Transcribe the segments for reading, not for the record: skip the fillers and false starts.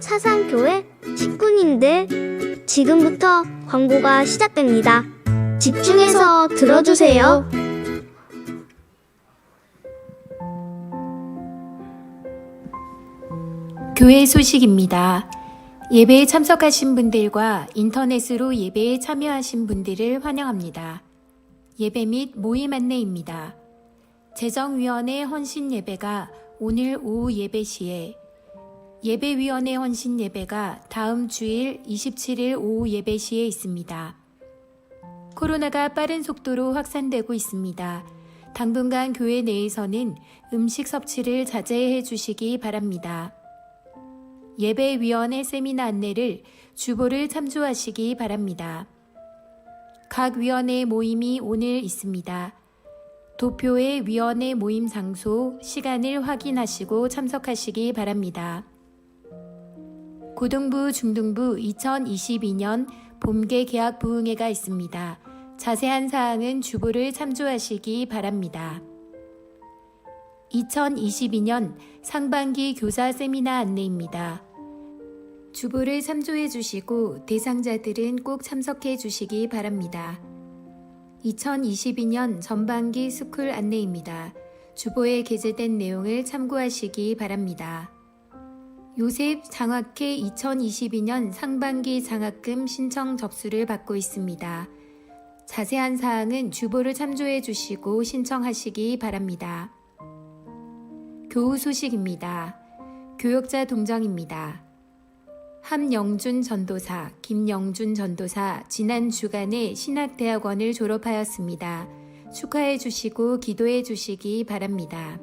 사상교회 식구님들, 지금부터 광고가 시작됩니다. 집중해서 들어주세요. 교회 소식입니다. 예배에 참석하신 분들과 인터넷으로 예배에 참여하신 분들을 환영합니다. 예배 및 모임 안내입니다. 재정위원회 헌신 예배가 오늘 오후 예배 시에, 예배위원회 헌신 예배가 다음 주일 27일 오후 예배 시에 있습니다. 코로나가 빠른 속도로 확산되고 있습니다. 당분간 교회 내에서는 음식 섭취를 자제해 주시기 바랍니다. 예배위원회 세미나 안내를 주보를 참조하시기 바랍니다. 각 위원회 모임이 오늘 있습니다. 도표의 위원회 모임 장소, 시간을 확인하시고 참석하시기 바랍니다. 고등부, 중등부 2022년 봄계 계약 부흥회가 있습니다. 자세한 사항은 주보를 참조하시기 바랍니다. 2022년 상반기 교사 세미나 안내입니다. 주보를 참조해 주시고 대상자들은 꼭 참석해 주시기 바랍니다. 2022년 전반기 스쿨 안내입니다. 주보에 게재된 내용을 참고하시기 바랍니다. 요셉 장학회 2022년 상반기 장학금 신청 접수를 받고 있습니다. 자세한 사항은 주보를 참조해 주시고 신청하시기 바랍니다. 교우 소식입니다. 교역자 동정입니다. 함영준 전도사, 김영준 전도사 지난 주간에 신학대학원을 졸업하였습니다. 축하해 주시고 기도해 주시기 바랍니다.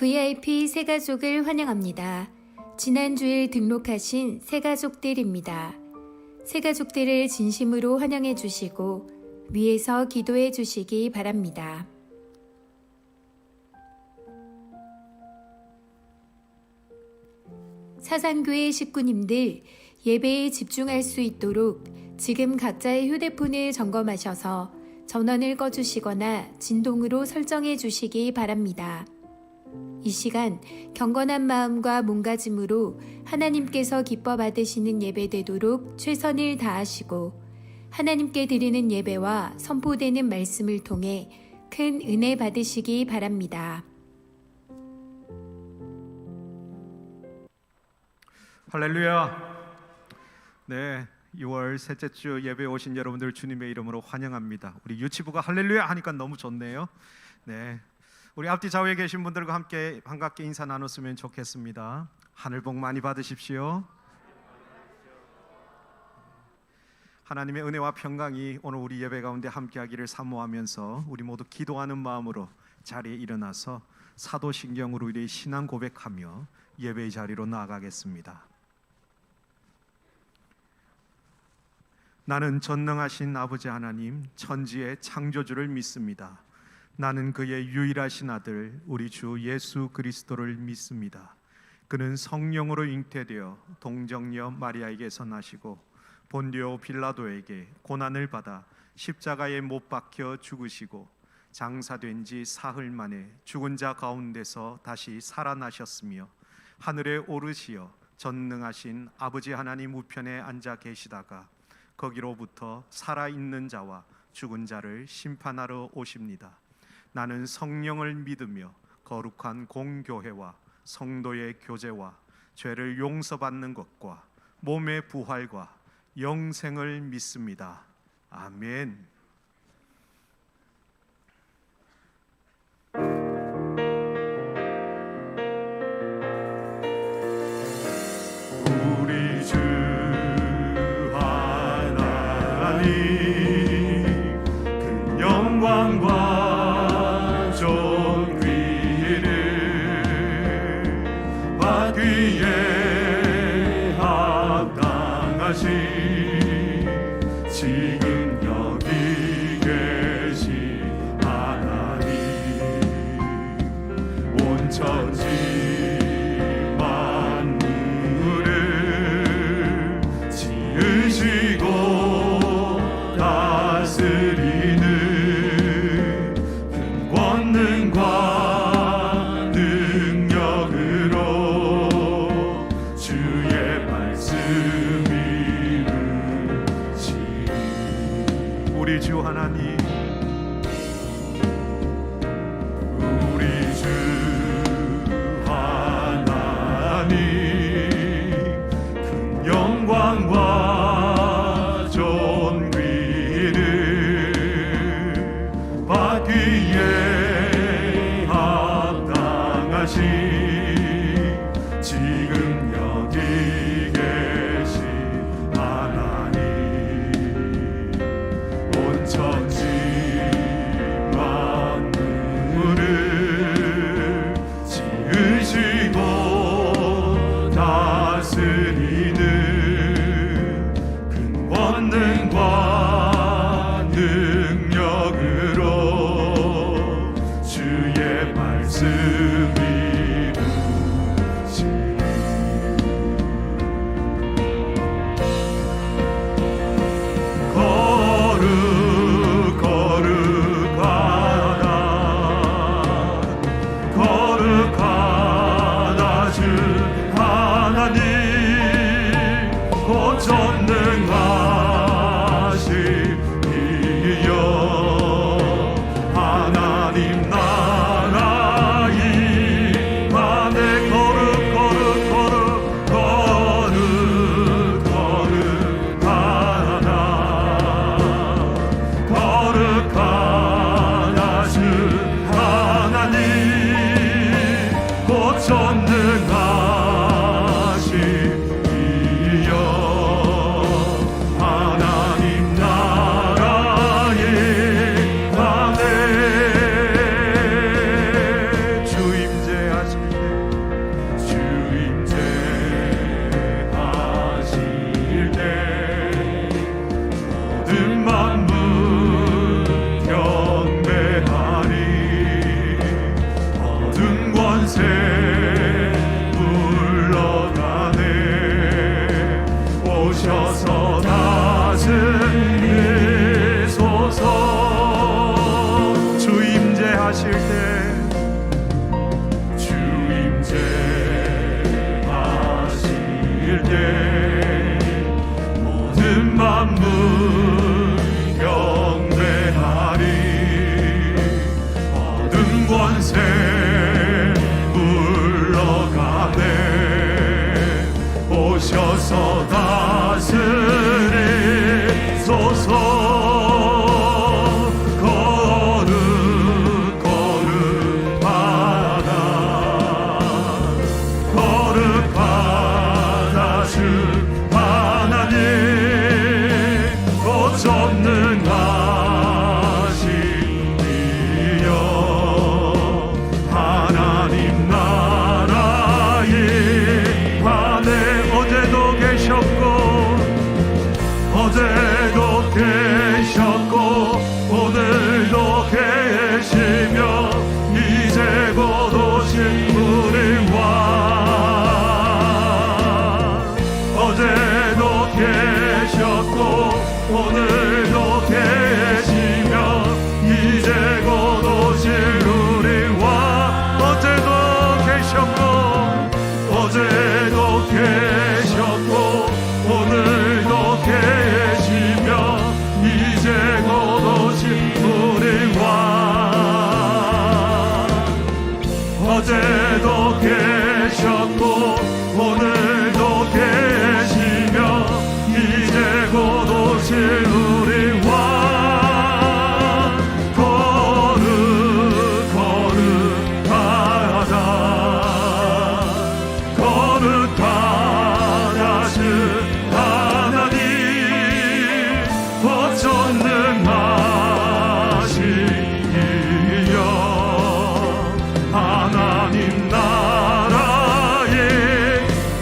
VIP 새가족을 환영합니다. 지난 주일 등록하신 새가족들입니다. 새가족들을 진심으로 환영해 주시고 위에서 기도해 주시기 바랍니다. 사상교회 식구님들, 예배에 집중할 수 있도록 지금 각자의 휴대폰을 점검하셔서 전원을 꺼주시거나 진동으로 설정해 주시기 바랍니다. 이 시간 경건한 마음과 몸가짐으로 하나님께서 기뻐 받으시는 예배 되도록 최선을 다하시고 하나님께 드리는 예배와 선포되는 말씀을 통해 큰 은혜 받으시기 바랍니다. 할렐루야. 네, 6월 셋째 주 예배에 오신 여러분들 주님의 이름으로 환영합니다. 우리 유치부가 할렐루야 하니까 너무 좋네요. 네, 우리 앞뒤 좌우에 계신 분들과 함께 반갑게 인사 나눴으면 좋겠습니다. 하늘 복 많이 받으십시오. 하나님의 은혜와 평강이 오늘 우리 예배 가운데 함께하기를 사모하면서 우리 모두 기도하는 마음으로 자리에 일어나서 사도신경으로 우리의 신앙 고백하며 예배의 자리로 나아가겠습니다. 나는 전능하신 아버지 하나님, 천지의 창조주를 믿습니다. 나는 그의 유일하신 아들 우리 주 예수 그리스도를 믿습니다. 그는 성령으로 잉태되어 동정녀 마리아에게서 나시고 본디오 빌라도에게 고난을 받아 십자가에 못 박혀 죽으시고 장사된 지 사흘 만에 죽은 자 가운데서 다시 살아나셨으며 하늘에 오르시어 전능하신 아버지 하나님 우편에 앉아 계시다가 거기로부터 살아있는 자와 죽은 자를 심판하러 오십니다. 나는 성령을 믿으며 거룩한 공교회와 성도의 교제와 죄를 용서받는 것과 몸의 부활과 영생을 믿습니다. 아멘. 우리 주 그 영광과 존귀를 받기에 합당하신 지금 여기 계신 하나님, 온 천지 만물을 지으시고 다스리는 큰 권능과 능력으로 하나님 큰 영광과 존귀를 받기에 합당하신 지금 여기 계신 하나님 온 천지 만물을 지으시고 다스리는 큰 권능과 능력으로 주의 말씀이 거룩하다 주 하나님 곧 전능하시니여 하나님 나라의 만에 거룩하다 주 하나님 곧 전능하시니여 하나님 나라의 안에 주임제하실 때 모든 만물 경배하리 모든 권세 물러가네 오셔서 다스리소서 주임제하실 때 모든 만물 경배하리 모든 권세 물러가네 오셔서 다스리소서 거룩하다 주 하나님 곧 전능하시니여 하나님 나라의 안에 어제도 계셨고 오늘도 계시며 이제 곧 오실 우리 왕 어제도 계셨고 오늘도 계시며 이제 곧 오실 우리 왕 어제도 계셨고 오늘도 계시며 이제 곧 오실 우리 왕 어제도 계셨고 오늘도 계시며 이제 곧 오실 우리 왕 거룩하다 주 하나님 곧 전능하시니여 하나님 나라의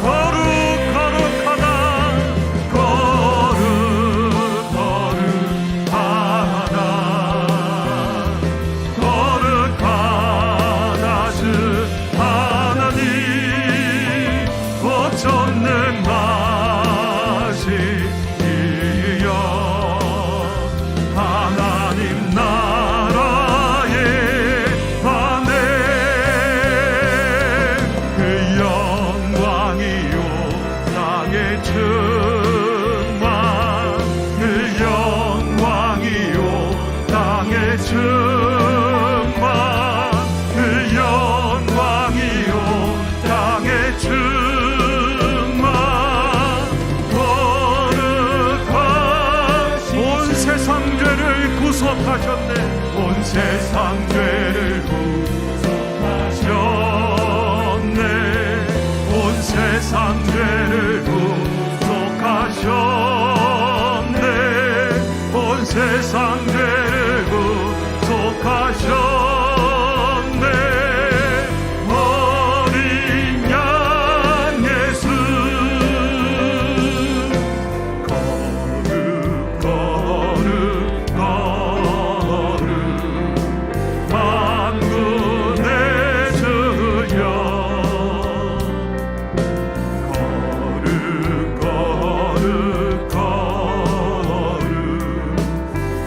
거룩하다 주 하나님 곧 전능하시니여 하나님 나라의 안에 그 영광이요 땅의 충만 그 영광이요 땅의 충만 그 영광이요 땅의 충만 세상 죄를 구속하셨네. 온 세상 죄를 구속하셨네. 온 세상 죄를 구속하셨네. 어린 양 예수 거룩 거룩 거룩 만군의 주여 거룩 거룩 거룩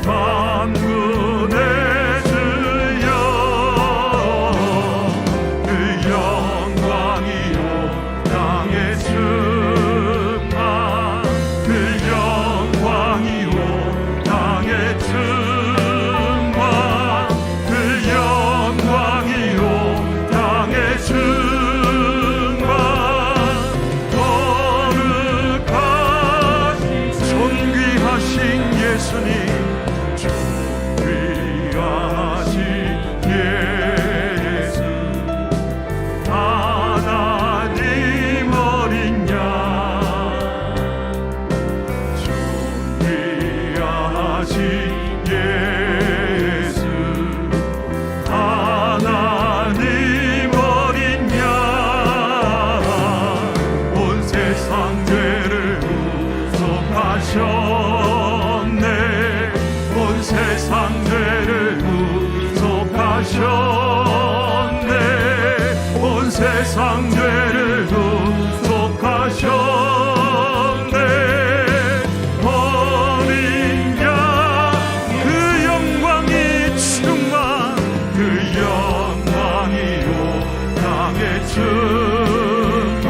만군의 주여 그 영광이 온 땅에 충만 그 영광이 온 땅에 충만 그 영광이 온 땅에 충만 거룩하신 존귀하신 예수님 존귀하신 예수 하나님 어린 양 존귀하신 예수 하나님 어린 양 온 세상 죄를 구속하셨네. 온 세상 죄를 구속하셨네. 온 세상 죄를 구속하셨네. 어린 양 그 영광이 충만 그 영광이 온 땅에 충만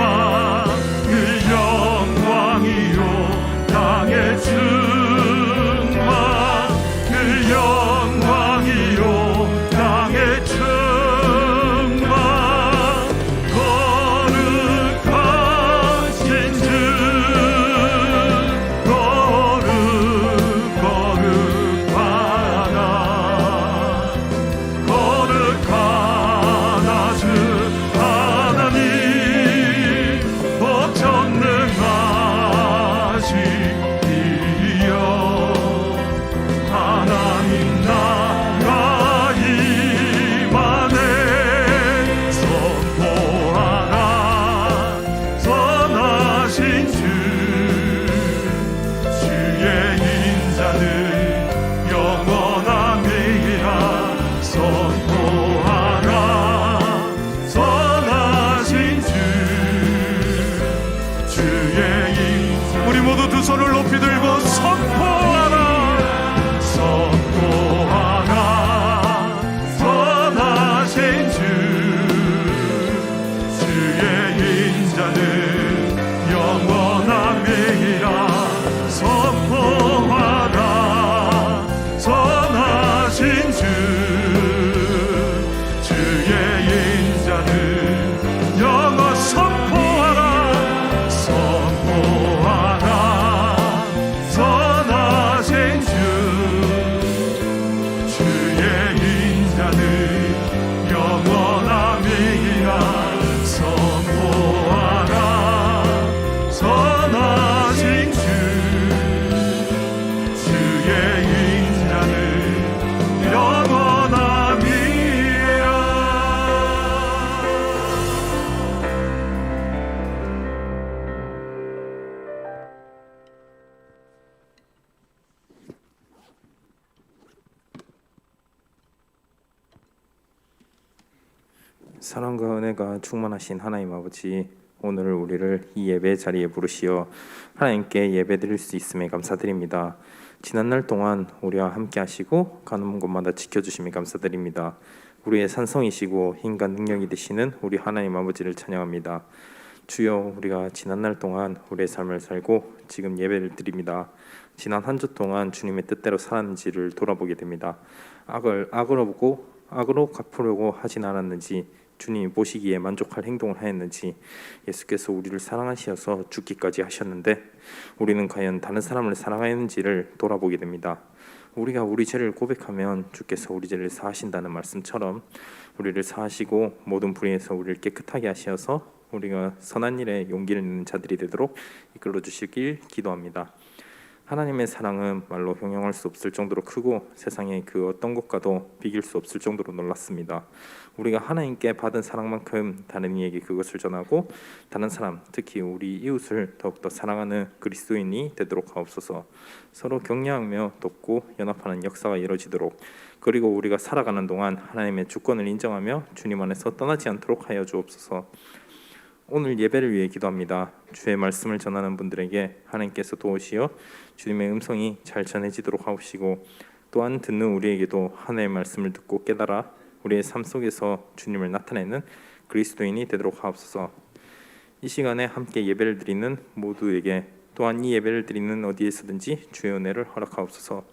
그 영광이 온 땅에 충만 그 영광이 온 땅에 충만 거룩하신 주 거룩 거룩하나 거룩하나 주 하나님 법전능하시기여 하나님 나라 임하네. 선포하라 선하신 주 주의 인자는 영원함이라. 선포하라 선하신 주 주의 인자 우리 모두 두 손을 높이 들고 선포하라 선포하라 선하신 주 주의 인자는 영원함이라. 선포하라 선하신 주 주의 인자는 영원 선포하라 선포하라 선하신 주 주의 인자는 영원함이라. 선포하라 선하신 주 주의 인자는 영원함이라. 사랑과 은혜가 충만하신 하나님 아버지, 오늘 우리를 이 예배 자리에 부르시어 하나님께 예배드릴 수 있음에 감사드립니다. 지난날 동안 우리와 함께 하시고 가는 곳마다 지켜주심에 감사드립니다. 우리의 산성이시고 힘과 능력이 되시는 우리 하나님 아버지를 찬양합니다. 주여, 우리가 지난날 동안 우리의 삶을 살고 지금 예배를 드립니다. 지난 한 주 동안 주님의 뜻대로 살았는지를 돌아보게 됩니다. 악으로 보고 악으로 갚으려고 하진 않았는지, 주님이 보시기에 만족할 행동을 하였는지, 예수께서 우리를 사랑하시어서 죽기까지 하셨는데 우리는 과연 다른 사람을 사랑하였는지를 돌아보게 됩니다. 우리가 우리 죄를 고백하면 주께서 우리 죄를 사하신다는 말씀처럼 우리를 사하시고 모든 불의에서 우리를 깨끗하게 하시어서 우리가 선한 일에 용기를 내는 자들이 되도록 이끌어 주시길 기도합니다. 하나님의 사랑은 말로 형용할 수 없을 정도로 크고 세상의 그 어떤 것과도 비길 수 없을 정도로 놀랐습니다. 우리가 하나님께 받은 사랑만큼 다른 이에게 그것을 전하고 다른 사람, 특히 우리 이웃을 더욱더 사랑하는 그리스도인이 되도록 하옵소서. 서로 격려하며 돕고 연합하는 역사가 이루어지도록, 그리고 우리가 살아가는 동안 하나님의 주권을 인정하며 주님 안에서 떠나지 않도록 하여 주옵소서. 오늘 예배를 위해 기도합니다. 주의 말씀을 전하는 분들에게 하나님께서 도우시어 주님의 음성이 잘 전해지도록 하옵시고, 또한 듣는 우리에게도 하나님의 말씀을 듣고 깨달아 우리의 삶 속에서 주님을 나타내는 그리스도인이 되도록 하옵소서. 이 시간에 함께 예배를 드리는 모두에게, 또한 이 예배를 드리는 어디에서든지 주의 은혜를 허락하옵소서.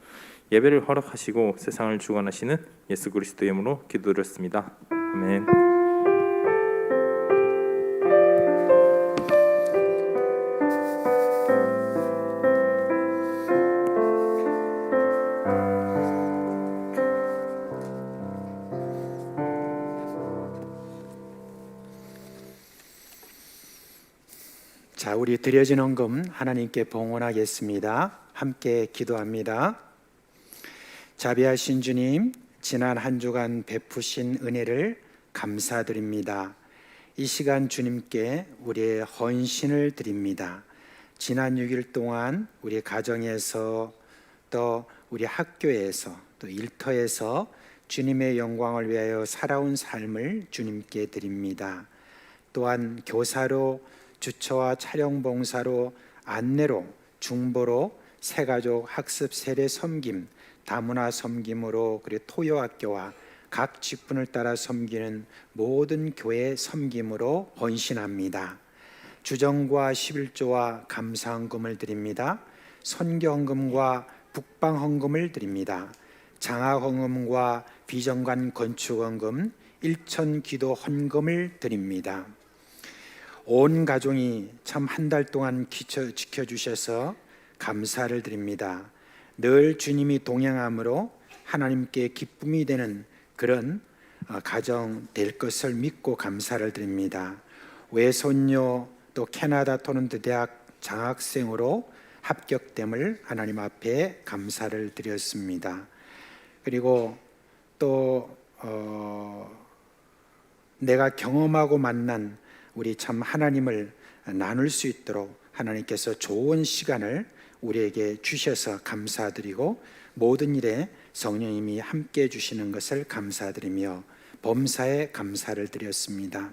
예배를 허락하시고 세상을 주관하시는 예수 그리스도의 이름으로 기도드렸습니다. 아멘. 자, 우리 드려진 헌금 하나님께 봉헌하겠습니다. 함께 기도합니다. 자비하신 주님, 지난 한 주간 베푸신 은혜를 감사드립니다. 이 시간 주님께 우리의 헌신을 드립니다. 지난 6일 동안 우리 가정에서, 또 우리 학교에서, 또 일터에서 주님의 영광을 위하여 살아온 삶을 주님께 드립니다. 또한 교사로, 주처와 촬영 봉사로, 안내로, 중보로, 새가족 학습 세례 섬김, 다문화 섬김으로, 그리고 토요학교와 각 직분을 따라 섬기는 모든 교회 섬김으로 헌신합니다. 주정과 11조와 감사헌금을 드립니다. 선교헌금과 북방헌금을 드립니다. 장학헌금과 비정관 건축헌금, 일천기도 헌금을 드립니다. 온 가족이 참 한 달 동안 지켜주셔서 감사를 드립니다. 늘 주님이 동행함으로 하나님께 기쁨이 되는 그런 가정 될 것을 믿고 감사를 드립니다. 외손녀, 또 캐나다 토론토 대학 장학생으로 합격됨을 하나님 앞에 감사를 드렸습니다. 그리고 또 내가 경험하고 만난 우리 참 하나님을 나눌 수 있도록 하나님께서 좋은 시간을 우리에게 주셔서 감사드리고, 모든 일에 성령님이 함께 해주시는 것을 감사드리며 범사에 감사를 드렸습니다.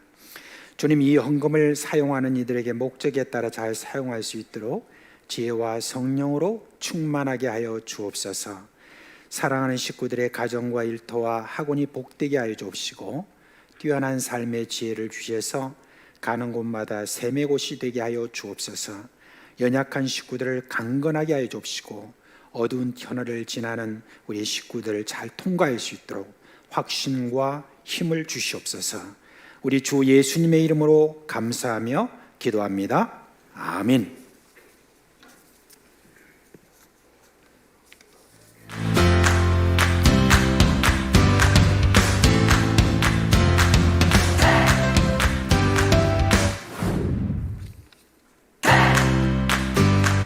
주님, 이 헌금을 사용하는 이들에게 목적에 따라 잘 사용할 수 있도록 지혜와 성령으로 충만하게 하여 주옵소서. 사랑하는 식구들의 가정과 일터와 학원이 복되게 하여 주옵시고, 뛰어난 삶의 지혜를 주셔서 가는 곳마다 샘의 곳이 되게 하여 주옵소서. 연약한 식구들을 강건하게 하여 주옵시고, 어두운 터널을 지나는 우리 식구들을 잘 통과할 수 있도록 확신과 힘을 주시옵소서. 우리 주 예수님의 이름으로 감사하며 기도합니다. 아멘.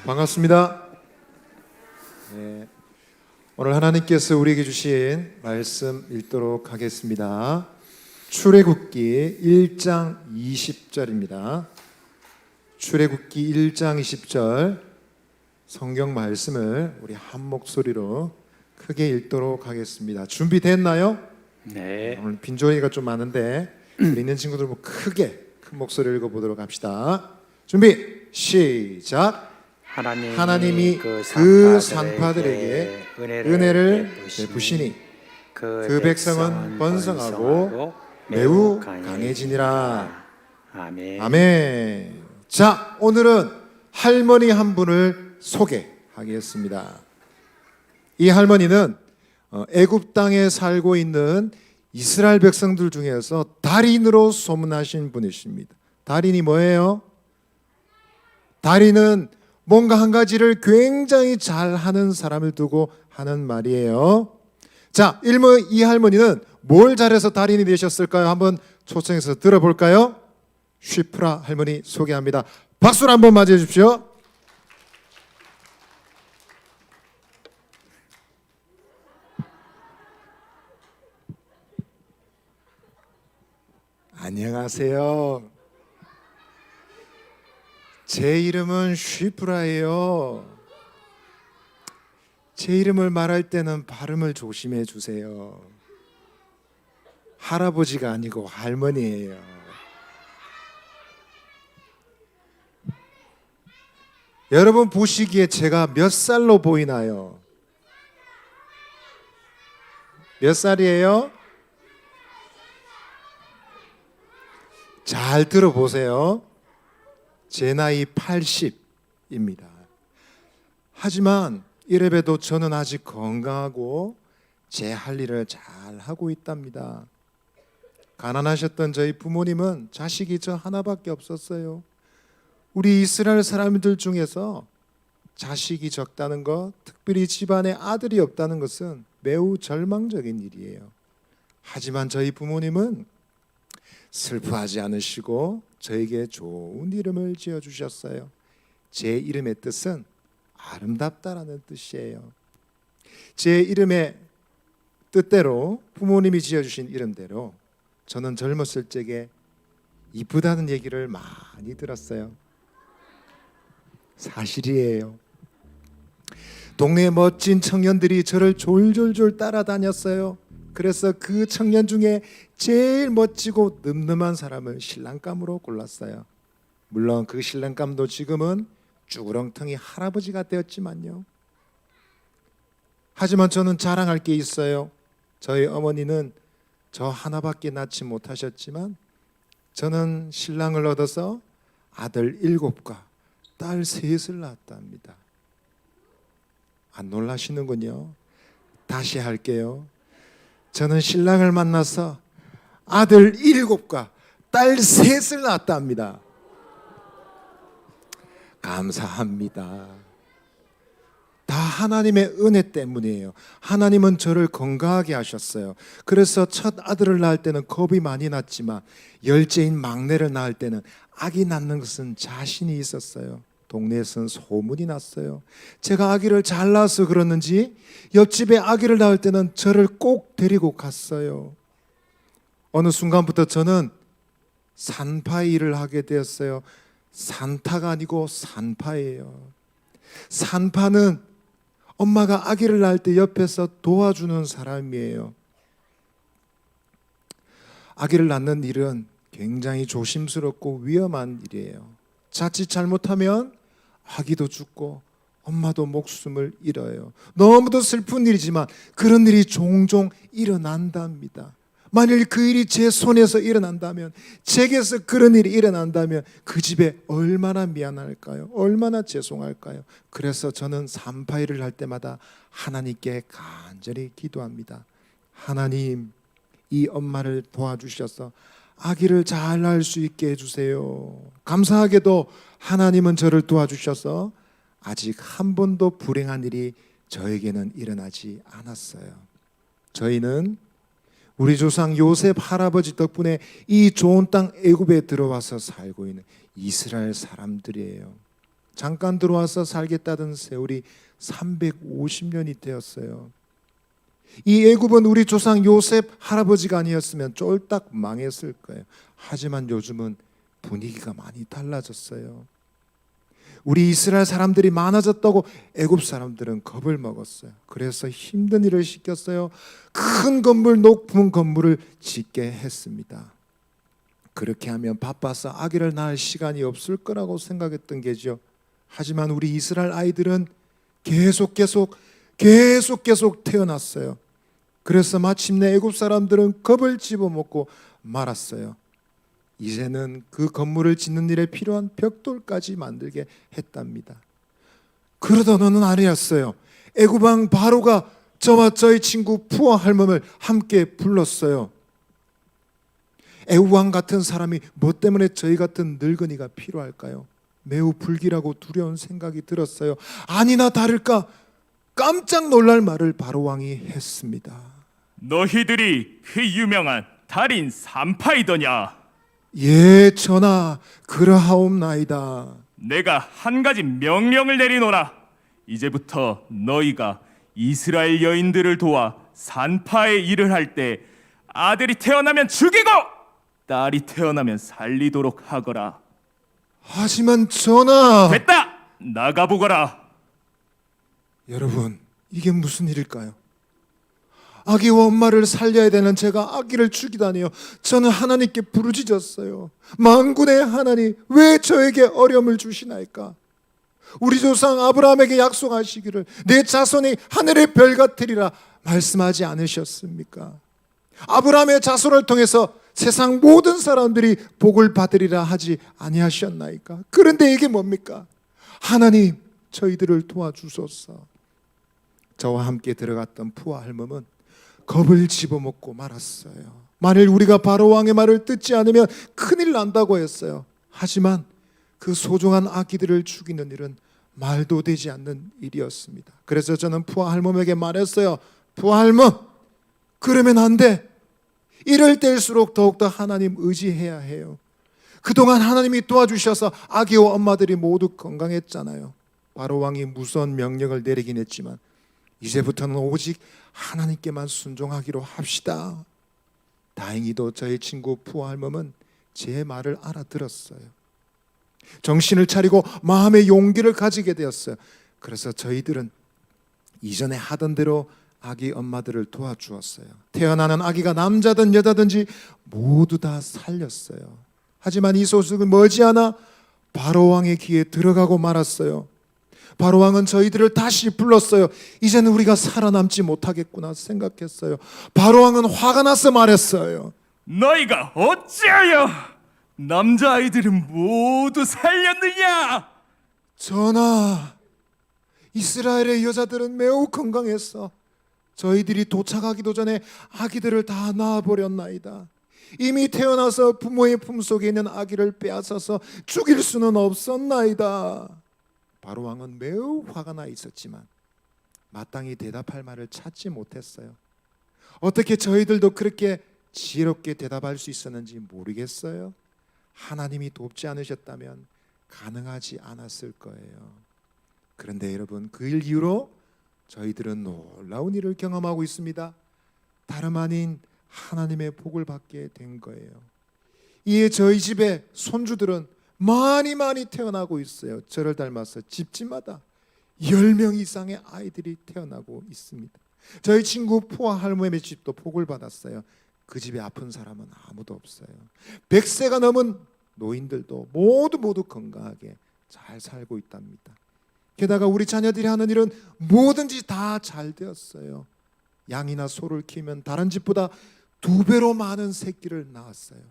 반갑습니다. 네, 오늘 하나님께서 우리에게 주신 말씀 읽도록 하겠습니다. 출애굽기 1장 20절입니다. 출애굽기 1장 20절 성경 말씀을 우리 한 목소리로 크게 읽도록 하겠습니다. 준비됐나요? 네. 오늘 빈조리가 좀 많은데 우리 있는 친구들 뭐 크게 큰 목소리로 읽어보도록 합시다. 준비 시작. 하나님이 그 산파들에게 은혜를 베푸시니 그 백성은 번성하고 매우 강해지니라. 아멘. 아멘. 자, 오늘은 할머니 한 분을 소개하겠습니다. 이 할머니는 애굽 땅에 살고 있는 이스라엘 백성들 중에서 달인으로 소문나신 분이십니다. 달인이 뭐예요? 달인은 뭔가 한 가지를 굉장히 잘하는 사람을 두고 하는 말이에요. 자, 이 할머니는 뭘 잘해서 달인이 되셨을까요? 한번 초청해서 들어볼까요? 쉬프라 할머니 소개합니다. 박수로 한번 맞이해 주십시오. 안녕하세요. 제 이름은 쉬프라예요. 제 이름을 말할 때는 발음을 조심해 주세요. 할아버지가 아니고 할머니예요. 여러분 보시기에 제가 몇 살로 보이나요? 몇 살이에요? 잘 들어보세요. 제 나이 80입니다. 하지만 이래봬도 저는 아직 건강하고 제 할 일을 잘 하고 있답니다. 가난하셨던 저희 부모님은 자식이 저 하나밖에 없었어요. 우리 이스라엘 사람들 중에서 자식이 적다는 것, 특별히 집안에 아들이 없다는 것은 매우 절망적인 일이에요. 하지만 저희 부모님은 슬퍼하지 않으시고 저에게 좋은 이름을 지어주셨어요. 제 이름의 뜻은 아름답다라는 뜻이에요. 제 이름의 뜻대로 부모님이 지어주신 이름대로 저는 젊었을 적에 이쁘다는 얘기를 많이 들었어요. 사실이에요. 동네 멋진 청년들이 저를 졸졸졸 따라다녔어요. 그래서 그 청년 중에 제일 멋지고 늠름한 사람을 신랑감으로 골랐어요. 물론 그 신랑감도 지금은 쭈구렁텅이 할아버지가 되었지만요. 하지만 저는 자랑할 게 있어요. 저희 어머니는 저 하나밖에 낳지 못하셨지만 저는 신랑을 얻어서 아들 7과 딸 3을 낳았답니다. 안 놀라시는군요. 다시 할게요. 저는 신랑을 만나서 아들 7과 딸 3을 낳았답니다. 감사합니다. 다 하나님의 은혜 때문이에요. 하나님은 저를 건강하게 하셨어요. 그래서 첫 아들을 낳을 때는 겁이 많이 났지만 열째인 막내를 낳을 때는 아기 낳는 것은 자신이 있었어요. 동네에서는 소문이 났어요. 제가 아기를 잘 낳아서 그러는지 옆집에 아기를 낳을 때는 저를 꼭 데리고 갔어요. 어느 순간부터 저는 산파 일을 하게 되었어요. 산타가 아니고 산파예요. 산파는 엄마가 아기를 낳을 때 옆에서 도와주는 사람이에요. 아기를 낳는 일은 굉장히 조심스럽고 위험한 일이에요. 자칫 잘못하면 아기도 죽고 엄마도 목숨을 잃어요. 너무도 슬픈 일이지만 그런 일이 종종 일어난답니다. 만일 그 일이 제 손에서 일어난다면, 제게서 그런 일이 일어난다면 그 집에 얼마나 미안할까요? 얼마나 죄송할까요? 그래서 저는 산파일을 할 때마다 하나님께 간절히 기도합니다. 하나님, 이 엄마를 도와주셔서 아기를 잘 낳을 수 있게 해주세요. 감사하게도 하나님은 저를 도와주셔서 아직 한 번도 불행한 일이 저에게는 일어나지 않았어요. 저희는 우리 조상 요셉 할아버지 덕분에 이 좋은 땅 애굽에 들어와서 살고 있는 이스라엘 사람들이에요. 잠깐 들어와서 살겠다던 세월이 350년이 되었어요. 이 애굽은 우리 조상 요셉 할아버지가 아니었으면 쫄딱 망했을 거예요. 하지만 요즘은 분위기가 많이 달라졌어요. 우리 이스라엘 사람들이 많아졌다고 애굽 사람들은 겁을 먹었어요. 그래서 힘든 일을 시켰어요. 큰 건물, 높은 건물을 짓게 했습니다. 그렇게 하면 바빠서 아기를 낳을 시간이 없을 거라고 생각했던 게죠. 하지만 우리 이스라엘 아이들은 계속 태어났어요. 그래서 마침내 애굽 사람들은 겁을 집어먹고 말았어요. 이제는 그 건물을 짓는 일에 필요한 벽돌까지 만들게 했답니다. 그러더니는 아니었어요. 애굽 왕 바로가 저와 저희 친구 푸아 할멈을 함께 불렀어요. 애굽 왕 같은 사람이 뭐 때문에 저희 같은 늙은이가 필요할까요? 매우 불길하고 두려운 생각이 들었어요. 아니나 다를까 깜짝 놀랄 말을 바로왕이 했습니다. 너희들이 그 유명한 달인 산파이더냐? 예, 전하, 그러하옵나이다. 내가 한 가지 명령을 내리노라. 이제부터 너희가 이스라엘 여인들을 도와 산파의 일을 할 때 아들이 태어나면 죽이고 딸이 태어나면 살리도록 하거라. 하지만 전하, 됐다! 나가보거라. 여러분, 이게 무슨 일일까요? 아기와 엄마를 살려야 되는 제가 아기를 죽이다니요. 저는 하나님께 부르짖었어요. 만군의 하나님, 왜 저에게 어려움을 주시나이까? 우리 조상 아브라함에게 약속하시기를 내 자손이 하늘의 별 같으리라 말씀하지 않으셨습니까? 아브라함의 자손을 통해서 세상 모든 사람들이 복을 받으리라 하지 아니하셨나이까? 그런데 이게 뭡니까? 하나님, 저희들을 도와주소서. 저와 함께 들어갔던 푸아 할멈은 겁을 집어먹고 말았어요. 만일 우리가 바로왕의 말을 듣지 않으면 큰일 난다고 했어요. 하지만 그 소중한 아기들을 죽이는 일은 말도 되지 않는 일이었습니다. 그래서 저는 푸아 할멈에게 말했어요. 푸아 할멈, 그러면 안 돼. 이럴 때일수록 더욱더 하나님 의지해야 해요. 그동안 하나님이 도와주셔서 아기와 엄마들이 모두 건강했잖아요. 바로왕이 무서운 명령을 내리긴 했지만 이제부터는 오직 하나님께만 순종하기로 합시다. 다행히도 저의 친구 푸아 할멈은 제 말을 알아들었어요. 정신을 차리고 마음의 용기를 가지게 되었어요. 그래서 저희들은 이전에 하던 대로 아기 엄마들을 도와주었어요. 태어나는 아기가 남자든 여자든지 모두 다 살렸어요. 하지만 이 소식은 머지않아 바로왕의 귀에 들어가고 말았어요. 바로왕은 저희들을 다시 불렀어요. 이제는 우리가 살아남지 못하겠구나 생각했어요. 바로왕은 화가 나서 말했어요. 너희가 어찌하여 남자아이들은 모두 살렸느냐? 전하, 이스라엘의 여자들은 매우 건강했어. 저희들이 도착하기도 전에 아기들을 다 낳아버렸나이다. 이미 태어나서 부모의 품속에 있는 아기를 빼앗아서 죽일 수는 없었나이다. 바로왕은 매우 화가 나 있었지만 마땅히 대답할 말을 찾지 못했어요. 어떻게 저희들도 그렇게 지혜롭게 대답할 수 있었는지 모르겠어요. 하나님이 돕지 않으셨다면 가능하지 않았을 거예요. 그런데 여러분, 그 일 이후로 저희들은 놀라운 일을 경험하고 있습니다. 다름 아닌 하나님의 복을 받게 된 거예요. 이에 저희 집에 손주들은 많이 태어나고 있어요. 저를 닮아서 집집마다 10명 이상의 아이들이 태어나고 있습니다. 저희 친구 푸아 할머니의 집도 복을 받았어요. 그 집에 아픈 사람은 아무도 없어요. 100세가 넘은 노인들도 모두 건강하게 잘 살고 있답니다. 게다가 우리 자녀들이 하는 일은 뭐든지 다 잘 되었어요. 양이나 소를 키우면 다른 집보다 2배로 많은 새끼를 낳았어요.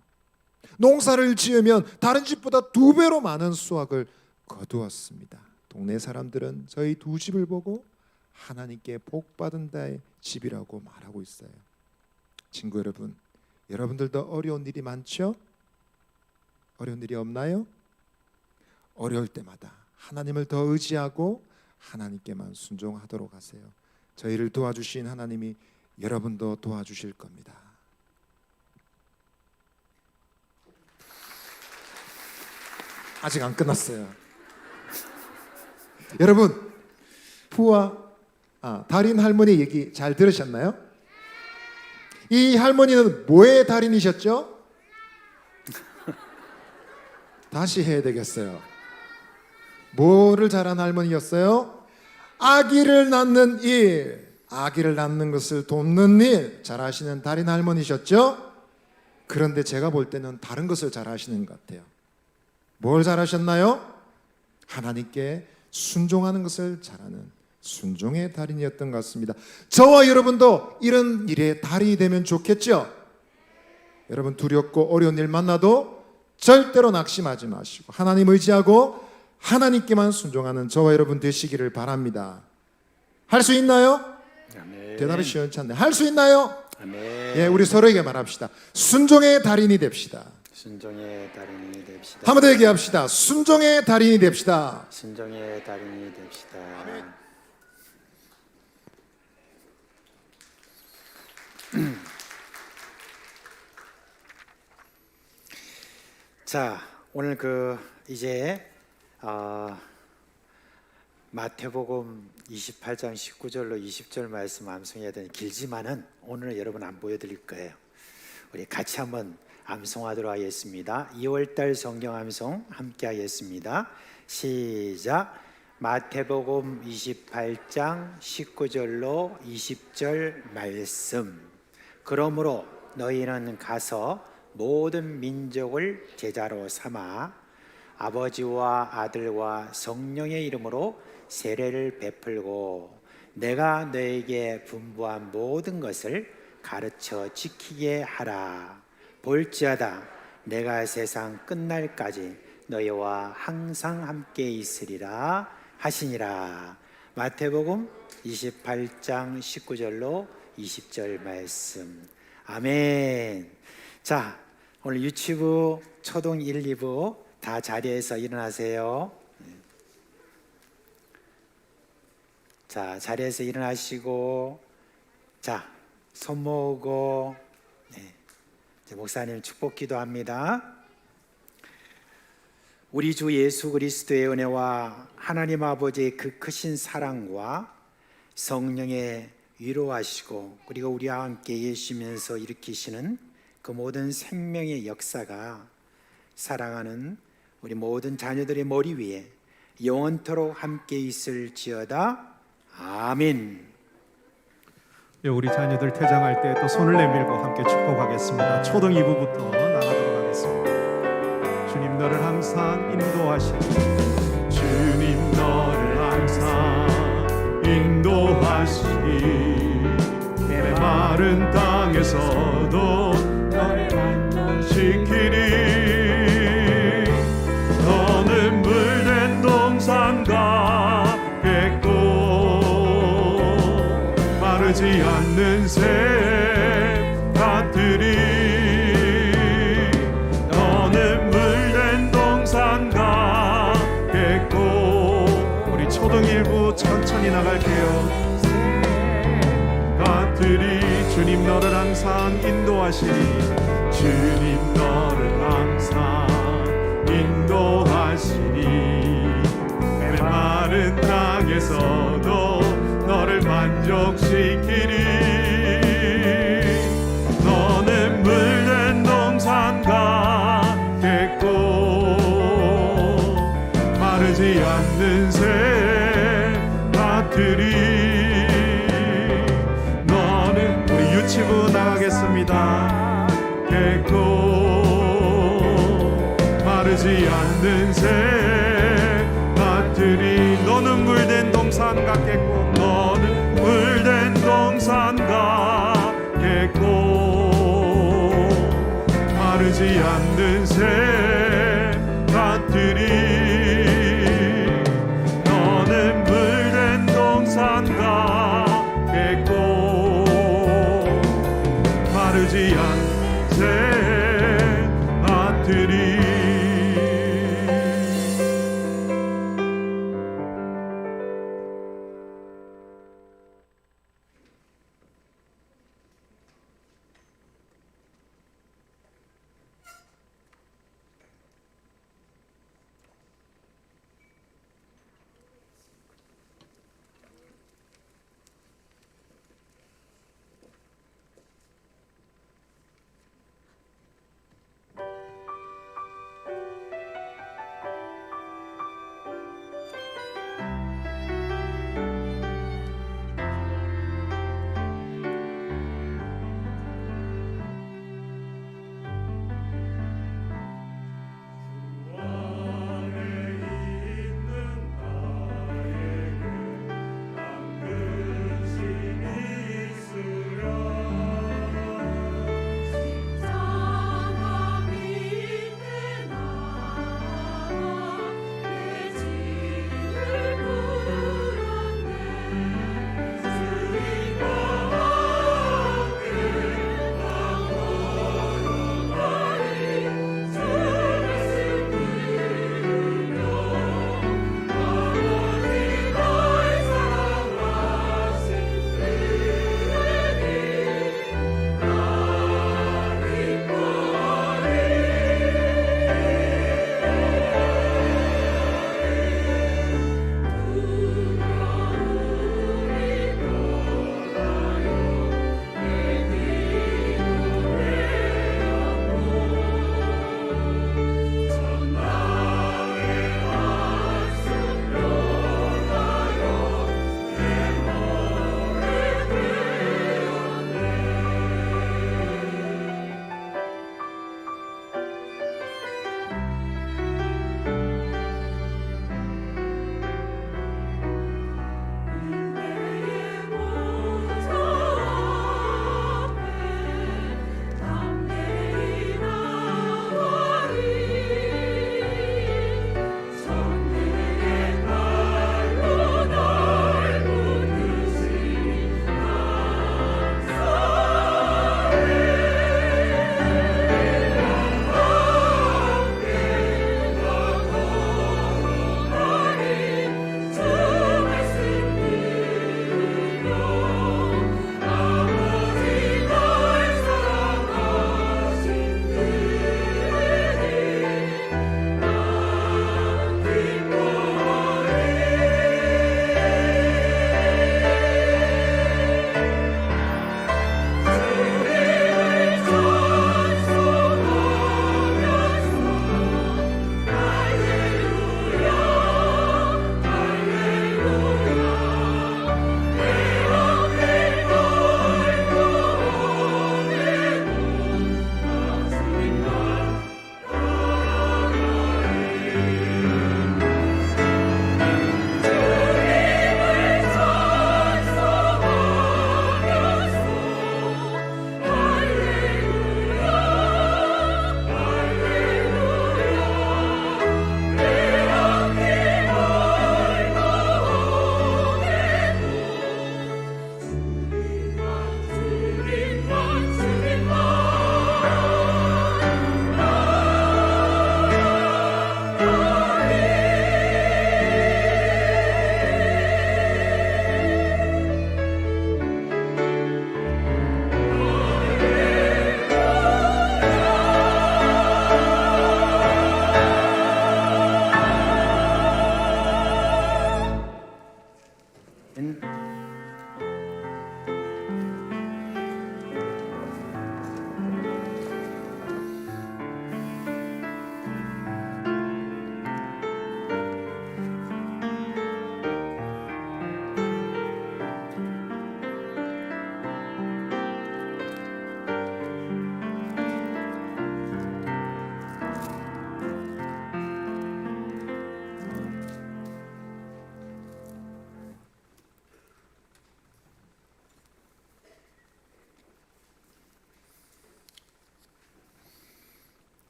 농사를 지으면 다른 집보다 2배로 많은 수확을 거두었습니다. 동네 사람들은 저희 두 집을 보고 하나님께 복받은 자의 집이라고 말하고 있어요. 친구 여러분, 여러분들도 어려운 일이 많죠? 어려운 일이 없나요? 어려울 때마다 하나님을 더 의지하고 하나님께만 순종하도록 하세요. 저희를 도와주신 하나님이 여러분도 도와주실 겁니다. 아직 안 끝났어요. 여러분, 달인 할머니 얘기 잘 들으셨나요? 이 할머니는 뭐의 달인이셨죠? 다시 해야 되겠어요. 뭐를 잘한 할머니였어요? 아기를 낳는 일, 아기를 낳는 것을 돕는 일 잘하시는 달인 할머니셨죠? 그런데 제가 볼 때는 다른 것을 잘하시는 것 같아요. 뭘 잘하셨나요? 하나님께 순종하는 것을 잘하는 순종의 달인이었던 것 같습니다. 저와 여러분도 이런 일에 달인이 되면 좋겠죠? 여러분, 두렵고 어려운 일 만나도 절대로 낙심하지 마시고 하나님 의지하고 하나님께만 순종하는 저와 여러분 되시기를 바랍니다. 할 수 있나요? 아멘. 대답이 시원찮네. 할 수 있나요? 아멘. 예, 우리 서로에게 말합시다. 순종의 달인이 됩시다. 순종의 달인이 됩시다. 한 번 더 얘기합시다. 순종의 달인이 됩시다. 순종의 달인이 됩시다. 자, 오늘 이제 마태복음 28장 19절로 20절 말씀 암송해야 되는 길지만은 오늘은 여러분 안 보여드릴 거예요. 우리 같이 한번 암송하도록 하겠습니다. 2월달 성경 암송 함께 하겠습니다. 시작. 마태복음 28장 19절로 20절 말씀. 그러므로 너희는 가서 모든 민족을 제자로 삼아 아버지와 아들과 성령의 이름으로 세례를 베풀고 내가 너에게 분부한 모든 것을 가르쳐 지키게 하라. 볼지어다 내가 세상 끝날까지 너희와 항상 함께 있으리라 하시니라. 마태복음 28장 19절로 20절 말씀. 아멘. 자, 오늘 유치부 초등 1, 2부 다 자리에서 일어나세요. 자, 자리에서 일어나시고, 자, 손 모으고, 이제 목사님 축복 기도합니다. 우리 주 예수 그리스도의 은혜와 하나님 아버지의 그 크신 사랑과 성령의 위로하시고 그리고 우리와 함께 계시면서 일으키시는 그 모든 생명의 역사가 사랑하는 우리 모든 자녀들의 머리 위에 영원토록 함께 있을지어다. 아멘. 예, 우리 자녀들 퇴장할 때 또 손을 내밀고 함께 축복하겠습니다. 초등 2부부터 나가도록 하겠습니다. 주님 너를 항상 인도하시니 주님 너를 항상 인도하시니 메마른 땅에서도 너를 지키리. 너는 물된 동산과 겠고 마르지 않는 샘 같으리. 너는 물된 동산과 겠고 우리 초등 1부 천천히 나갈게요. 같으리. 주님 너를 항상 인도하시니 주님 너를 항상 인도하시니 메마른 땅에서도 너를 만족시키리. 너는 물된 동산과 겠고 마르지 않는 새 같으리. 너는 우리 유치부 나가겠습니다. 겠고 마르지 않는 새 같으리. 너는 물된 동산 같겠고 너는 물된 동산 같겠고 마르지 않는 새 같으리. 너는 물된 동산 같겠고 마르지 않는 새 같으리.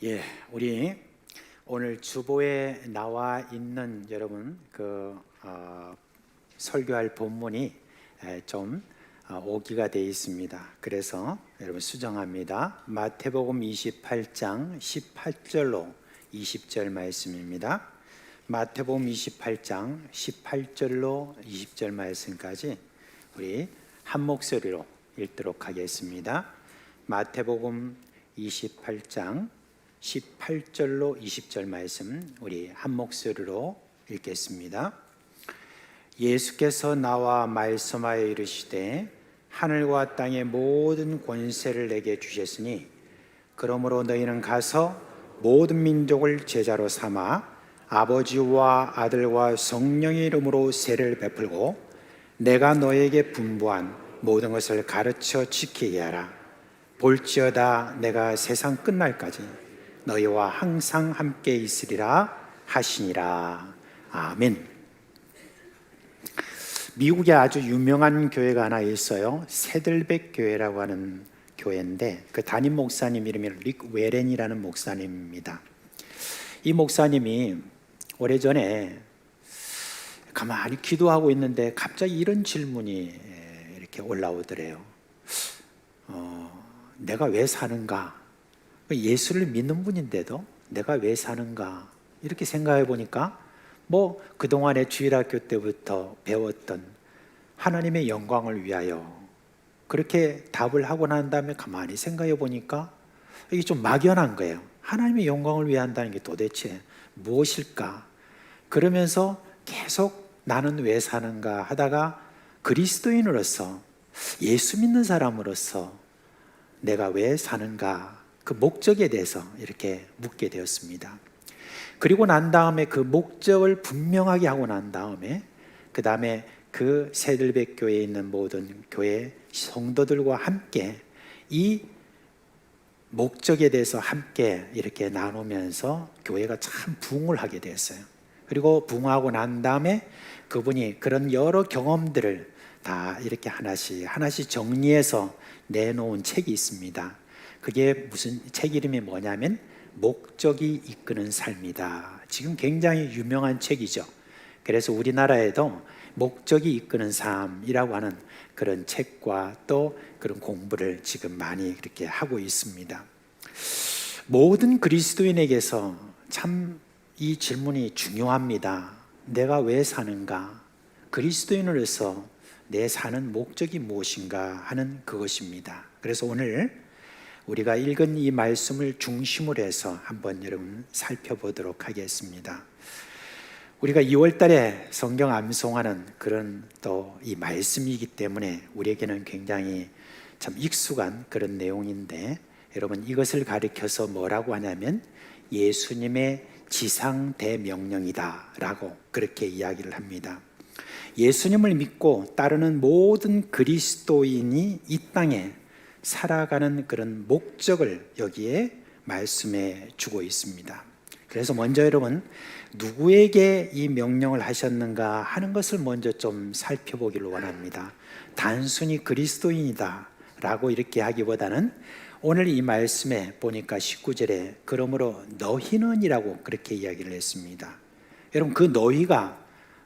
예, 우리 오늘 주보에 나와 있는 여러분 설교할 본문이 좀 오기가 되어 있습니다. 그래서 여러분 수정합니다. 마태복음 28장 18절로 20절 말씀입니다. 마태복음 28장 18절로 20절 말씀까지 우리 한 목소리로 읽도록 하겠습니다. 마태복음 28장 18절로 20절 말씀 우리 한 목소리로 읽겠습니다. 예수께서 나와 말씀하여 이르시되 하늘과 땅의 모든 권세를 내게 주셨으니 그러므로 너희는 가서 모든 민족을 제자로 삼아 아버지와 아들과 성령의 이름으로 세례를 베풀고 내가 너에게 분부한 모든 것을 가르쳐 지키게 하라. 볼지어다 내가 세상 끝날까지 너희와 항상 함께 있으리라 하시니라. 아멘. 미국에 아주 유명한 교회가 하나 있어요. 세들백 교회라고 하는 교회인데 그 담임 목사님 이름이 릭 웨렌이라는 목사님입니다. 이 목사님이 오래전에 가만히 기도하고 있는데 갑자기 이런 질문이 이렇게 올라오더래요. 내가 왜 사는가? 예수를 믿는 분인데도 내가 왜 사는가? 이렇게 생각해 보니까 그동안에 주일학교 때부터 배웠던 하나님의 영광을 위하여 그렇게 답을 하고 난 다음에 가만히 생각해 보니까 이게 좀 막연한 거예요. 하나님의 영광을 위해 한다는 게 도대체 무엇일까? 그러면서 계속 나는 왜 사는가 하다가 그리스도인으로서 예수 믿는 사람으로서 내가 왜 사는가? 그 목적에 대해서 이렇게 묻게 되었습니다. 그리고 난 다음에 그 목적을 분명하게 하고 난 다음에 그 다음에 그 세들백 교회에 있는 모든 교회 성도들과 함께 이 목적에 대해서 함께 이렇게 나누면서 교회가 참 부흥을 하게 되었어요. 그리고 부흥하고 난 다음에 그분이 그런 여러 경험들을 다 이렇게 하나씩 정리해서 내놓은 책이 있습니다. 그게 무슨 책 이름이 뭐냐면 목적이 이끄는 삶이다. 지금 굉장히 유명한 책이죠. 그래서 우리나라에도 목적이 이끄는 삶이라고 하는 그런 책과 또 그런 공부를 지금 많이 그렇게 하고 있습니다. 모든 그리스도인에게서 참 이 질문이 중요합니다. 내가 왜 사는가? 그리스도인으로서 내 사는 목적이 무엇인가 하는 그것입니다. 그래서 오늘 우리가 읽은 이 말씀을 중심으로 해서 한번 여러분 살펴보도록 하겠습니다. 우리가 2월 달에 성경 암송하는 그런 또 이 말씀이기 때문에 우리에게는 굉장히 참 익숙한 그런 내용인데 여러분 이것을 가리켜서 뭐라고 하냐면 예수님의 지상 대명령이다 라고 그렇게 이야기를 합니다. 예수님을 믿고 따르는 모든 그리스도인이 이 땅에 살아가는 그런 목적을 여기에 말씀해 주고 있습니다. 그래서 먼저 여러분 누구에게 이 명령을 하셨는가 하는 것을 먼저 좀 살펴보기를 원합니다. 단순히 그리스도인이다 라고 이렇게 하기보다는 오늘 이 말씀에 보니까 19절에 그러므로 너희는 이라고 그렇게 이야기를 했습니다. 여러분 그 너희가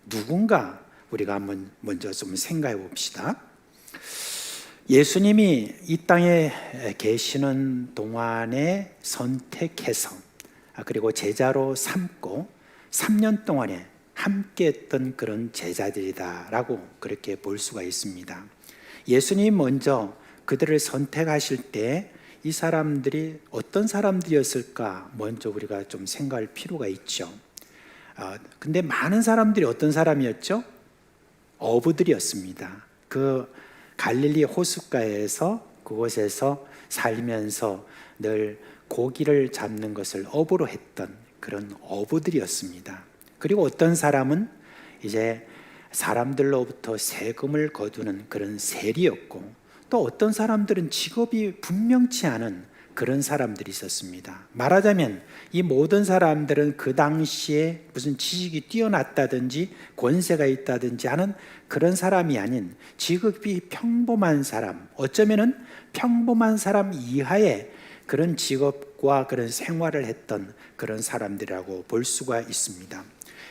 누군가 우리가 한번 먼저 좀 생각해 봅시다. 예수님이 이 땅에 계시는 동안에 선택해서 그리고 제자로 삼고 3년 동안에 함께 했던 그런 제자들이다라고 그렇게 볼 수가 있습니다. 예수님이 먼저 그들을 선택하실 때 이 사람들이 어떤 사람들이었을까 먼저 우리가 좀 생각할 필요가 있죠. 근데 많은 사람들이 어떤 사람이었죠? 어부들이었습니다. 그 갈릴리 호숫가에서 그곳에서 살면서 늘 고기를 잡는 것을 어부로 했던 그런 어부들이었습니다. 그리고 어떤 사람은 이제 사람들로부터 세금을 거두는 그런 세리였고 또 어떤 사람들은 직업이 분명치 않은 그런 사람들이 있었습니다. 말하자면 이 모든 사람들은 그 당시에 무슨 지식이 뛰어났다든지 권세가 있다든지 하는 그런 사람이 아닌 직업이 평범한 사람, 어쩌면은 평범한 사람 이하의 그런 직업 율법과 그런 생활을 했던 그런 사람들이라고 볼 수가 있습니다.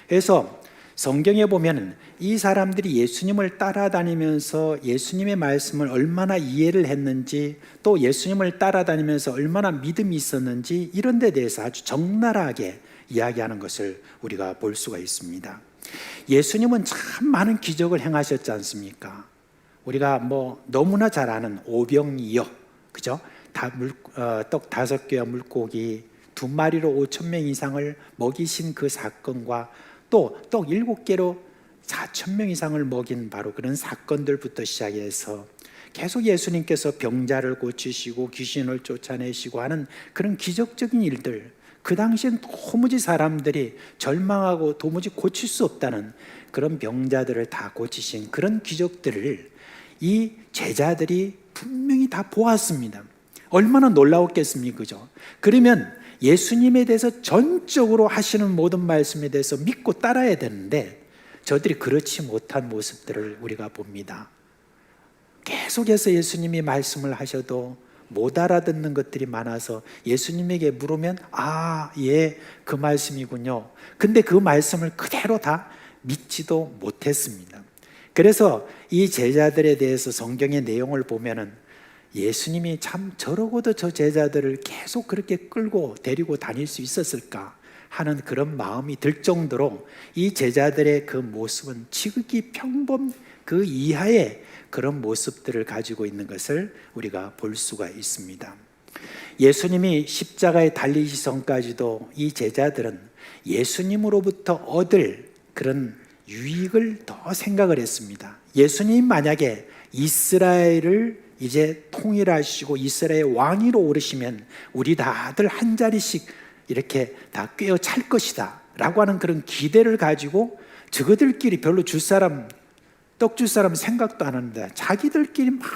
그래서 성경에 보면 이 사람들이 예수님을 따라다니면서 예수님의 말씀을 얼마나 이해를 했는지, 또 예수님을 따라다니면서 얼마나 믿음이 있었는지, 이런 데 대해서 아주 적나라하게 이야기하는 것을 우리가 볼 수가 있습니다. 예수님은 참 많은 기적을 행하셨지 않습니까? 우리가 너무나 잘 아는 오병이어, 그죠? 떡 5개와 물고기 2마리로 5,000명 이상을 먹이신 그 사건과 또 떡 7개로 4,000명 이상을 먹인 바로 그런 사건들부터 시작해서 계속 예수님께서 병자를 고치시고 귀신을 쫓아내시고 하는 그런 기적적인 일들, 그 당시엔 도무지 사람들이 절망하고 도무지 고칠 수 없다는 그런 병자들을 다 고치신 그런 기적들을 이 제자들이 분명히 다 보았습니다. 얼마나 놀라웠겠습니까? 그죠? 그러면 예수님에 대해서 전적으로 하시는 모든 말씀에 대해서 믿고 따라야 되는데 저들이 그렇지 못한 모습들을 우리가 봅니다. 계속해서 예수님이 말씀을 하셔도 못 알아듣는 것들이 많아서 예수님에게 물으면 예, 그 말씀이군요. 근데 그 말씀을 그대로 다 믿지도 못했습니다. 그래서 이 제자들에 대해서 성경의 내용을 보면은 예수님이 참 저러고도 저 제자들을 계속 그렇게 끌고 데리고 다닐 수 있었을까 하는 그런 마음이 들 정도로 이 제자들의 그 모습은 지극히 평범 그 이하의 그런 모습들을 가지고 있는 것을 우리가 볼 수가 있습니다. 예수님이 십자가에 달리기 전까지도 이 제자들은 예수님으로부터 얻을 그런 유익을 더 생각을 했습니다. 예수님 만약에 이스라엘을 이제 통일하시고 이스라엘 왕위로 오르시면 우리 다들 한 자리씩 이렇게 다 꿰어 찰 것이다 라고 하는 그런 기대를 가지고 저거들끼리 별로 떡 줄 사람 생각도 안 하는데 자기들끼리 막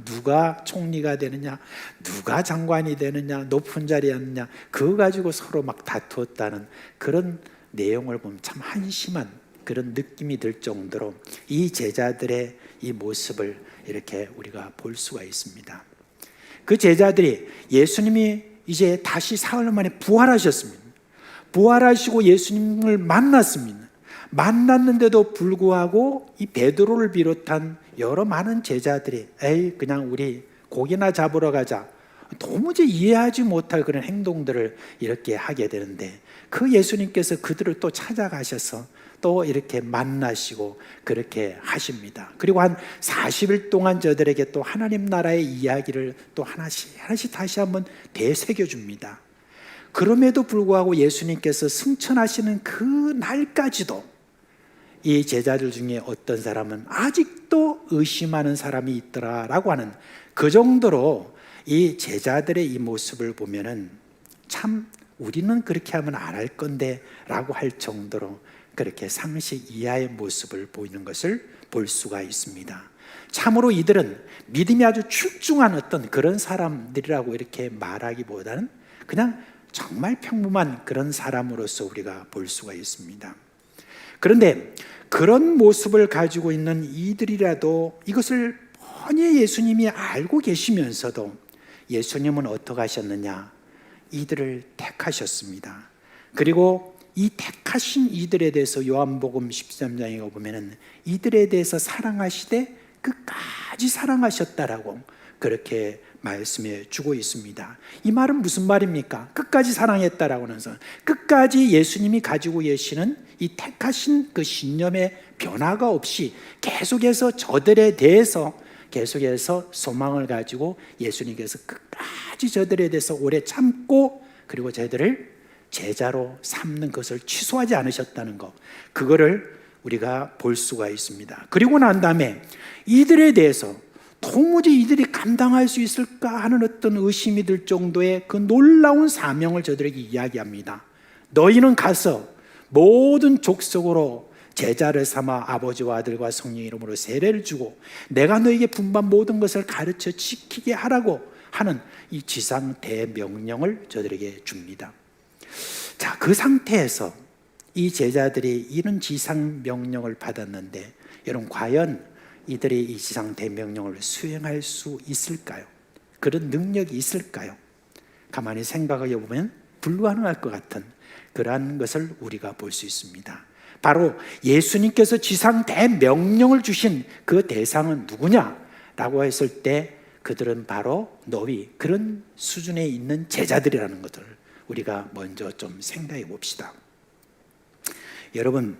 누가 총리가 되느냐, 누가 장관이 되느냐, 높은 자리에 앉느냐, 그거 가지고 서로 막 다투었다는 그런 내용을 보면 참 한심한 그런 느낌이 들 정도로 이 제자들의 이 모습을 이렇게 우리가 볼 수가 있습니다. 그 제자들이 예수님이 이제 다시 사흘 만에 부활하셨습니다. 부활하시고 예수님을 만났습니다. 만났는데도 불구하고 이 베드로를 비롯한 여러 많은 제자들이 그냥 우리 고기나 잡으러 가자, 도무지 이해하지 못할 그런 행동들을 이렇게 하게 되는데 그 예수님께서 그들을 또 찾아가셔서 또 이렇게 만나시고 그렇게 하십니다. 그리고 한 40일 동안 저들에게 또 하나님 나라의 이야기를 또 하나씩 다시 한번 되새겨 줍니다. 그럼에도 불구하고 예수님께서 승천하시는 그 날까지도 이 제자들 중에 어떤 사람은 아직도 의심하는 사람이 있더라라고 하는 그 정도로 이 제자들의 이 모습을 보면은 참 우리는 그렇게 하면 안 할 건데 라고 할 정도로 그렇게 상식 이하의 모습을 보이는 것을 볼 수가 있습니다. 참으로 이들은 믿음이 아주 출중한 어떤 그런 사람들이라고 이렇게 말하기보다는 그냥 정말 평범한 그런 사람으로서 우리가 볼 수가 있습니다. 그런데 그런 모습을 가지고 있는 이들이라도 이것을 뻔히 예수님이 알고 계시면서도 예수님은 어떻게 하셨느냐? 이들을 택하셨습니다. 그리고 이 택하신 이들에 대해서 요한복음 13장에 보면은 이들에 대해서 사랑하시되 끝까지 사랑하셨다라고 그렇게 말씀해 주고 있습니다. 이 말은 무슨 말입니까? 끝까지 사랑했다라고 하면서 끝까지 예수님이 가지고 계시는 이 택하신 그 신념의 변화가 없이 계속해서 저들에 대해서 계속해서 소망을 가지고 예수님께서 끝까지 저들에 대해서 오래 참고 그리고 저들을 제자로 삼는 것을 취소하지 않으셨다는 것, 그거를 우리가 볼 수가 있습니다. 그리고 난 다음에 이들에 대해서 도무지 이들이 감당할 수 있을까 하는 어떤 의심이 들 정도의 그 놀라운 사명을 저들에게 이야기합니다. 너희는 가서 모든 족속으로 제자를 삼아 아버지와 아들과 성령의 이름으로 세례를 주고 내가 너에게 분반 모든 것을 가르쳐 지키게 하라고 하는 이 지상 대명령을 저들에게 줍니다. 자, 그 상태에서 이 제자들이 이런 지상 명령을 받았는데 여러분 과연 이들이 이 지상 대명령을 수행할 수 있을까요? 그런 능력이 있을까요? 가만히 생각해 보면 불가능할 것 같은 그러한 것을 우리가 볼 수 있습니다. 바로 예수님께서 지상 대명령을 주신 그 대상은 누구냐라고 했을 때 그들은 바로 너희 그런 수준에 있는 제자들이라는 것을 우리가 먼저 좀 생각해 봅시다. 여러분,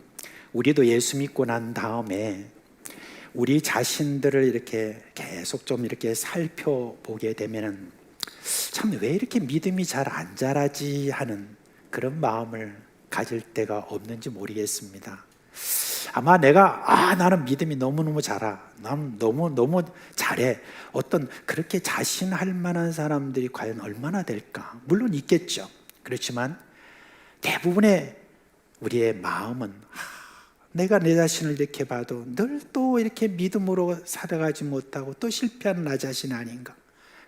우리도 예수 믿고 난 다음에 우리 자신들을 이렇게 계속 좀 이렇게 살펴보게 되면은 참 왜 이렇게 믿음이 잘 안 자라지 하는 그런 마음을 가질 때가 없는지 모르겠습니다. 아마 내가 나는 믿음이 너무너무 자라, 난 너무 잘해, 어떤 그렇게 자신할 만한 사람들이 과연 얼마나 될까? 물론 있겠죠. 그렇지만 대부분의 우리의 마음은 내가 내 자신을 이렇게 봐도 늘 또 이렇게 믿음으로 살아가지 못하고 또 실패하는 나 자신 아닌가?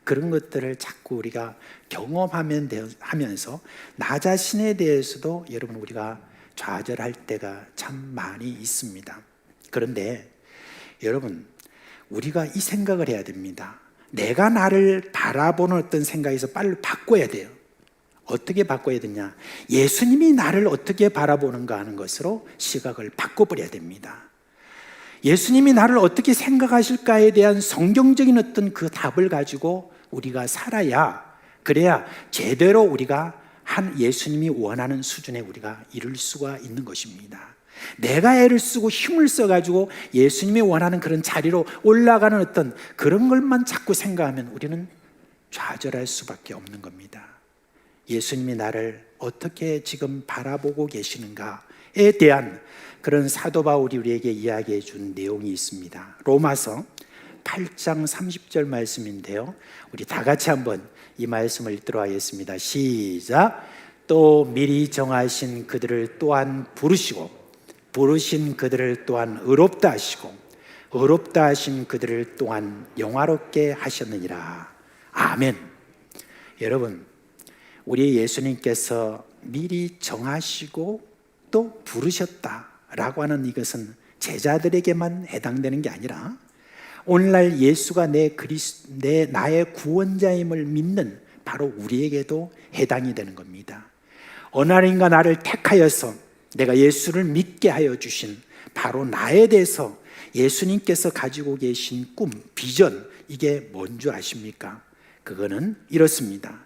그런 것들을 자꾸 우리가 경험하면서 나 자신에 대해서도 여러분 우리가 좌절할 때가 참 많이 있습니다. 그런데 여러분, 우리가 이 생각을 해야 됩니다. 내가 나를 바라보는 어떤 생각에서 빨리 바꿔야 돼요. 어떻게 바꿔야 되냐? 예수님이 나를 어떻게 바라보는가 하는 것으로 시각을 바꿔버려야 됩니다. 예수님이 나를 어떻게 생각하실까에 대한 성경적인 어떤 그 답을 가지고 우리가 살아야, 그래야 제대로 우리가 한 예수님이 원하는 수준에 우리가 이룰 수가 있는 것입니다. 내가 애를 쓰고 힘을 써가지고 예수님이 원하는 그런 자리로 올라가는 어떤 그런 것만 자꾸 생각하면 우리는 좌절할 수밖에 없는 겁니다. 예수님이 나를 어떻게 지금 바라보고 계시는가에 대한 그런 사도 바울이 우리에게 이야기해 준 내용이 있습니다. 로마서 8장 30절 말씀인데요, 우리 다 같이 한번 이 말씀을 읽도록 하겠습니다. 시작. 또 미리 정하신 그들을 또한 부르시고 부르신 그들을 또한 의롭다 하시고 의롭다 하신 그들을 또한 영화롭게 하셨느니라. 아멘. 여러분, 우리 예수님께서 미리 정하시고 또 부르셨다라고 하는 이것은 제자들에게만 해당되는 게 아니라 오늘날 예수가 나의 구원자임을 믿는 바로 우리에게도 해당이 되는 겁니다. 어느 날인가 나를 택하여서 내가 예수를 믿게 하여 주신 바로 나에 대해서 예수님께서 가지고 계신 꿈, 비전, 이게 뭔 줄 아십니까? 그거는 이렇습니다.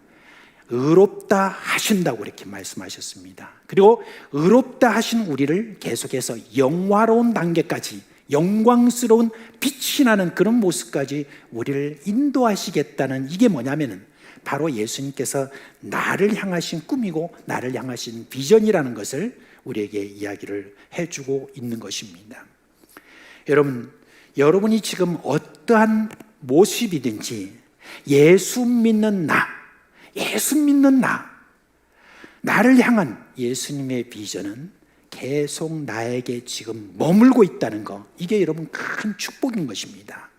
의롭다 하신다고 이렇게 말씀하셨습니다. 그리고 의롭다 하신 우리를 계속해서 영화로운 단계까지, 영광스러운 빛이 나는 그런 모습까지 우리를 인도하시겠다는, 이게 뭐냐면은 바로 예수님께서 나를 향하신 꿈이고 나를 향하신 비전이라는 것을 우리에게 이야기를 해주고 있는 것입니다. 여러분이 지금 어떠한 모습이든지 예수 믿는 나를 향한 예수님의 비전은 계속 나에게 지금 머물고 있다는 거, 이게 여러분 큰 축복인 것입니다.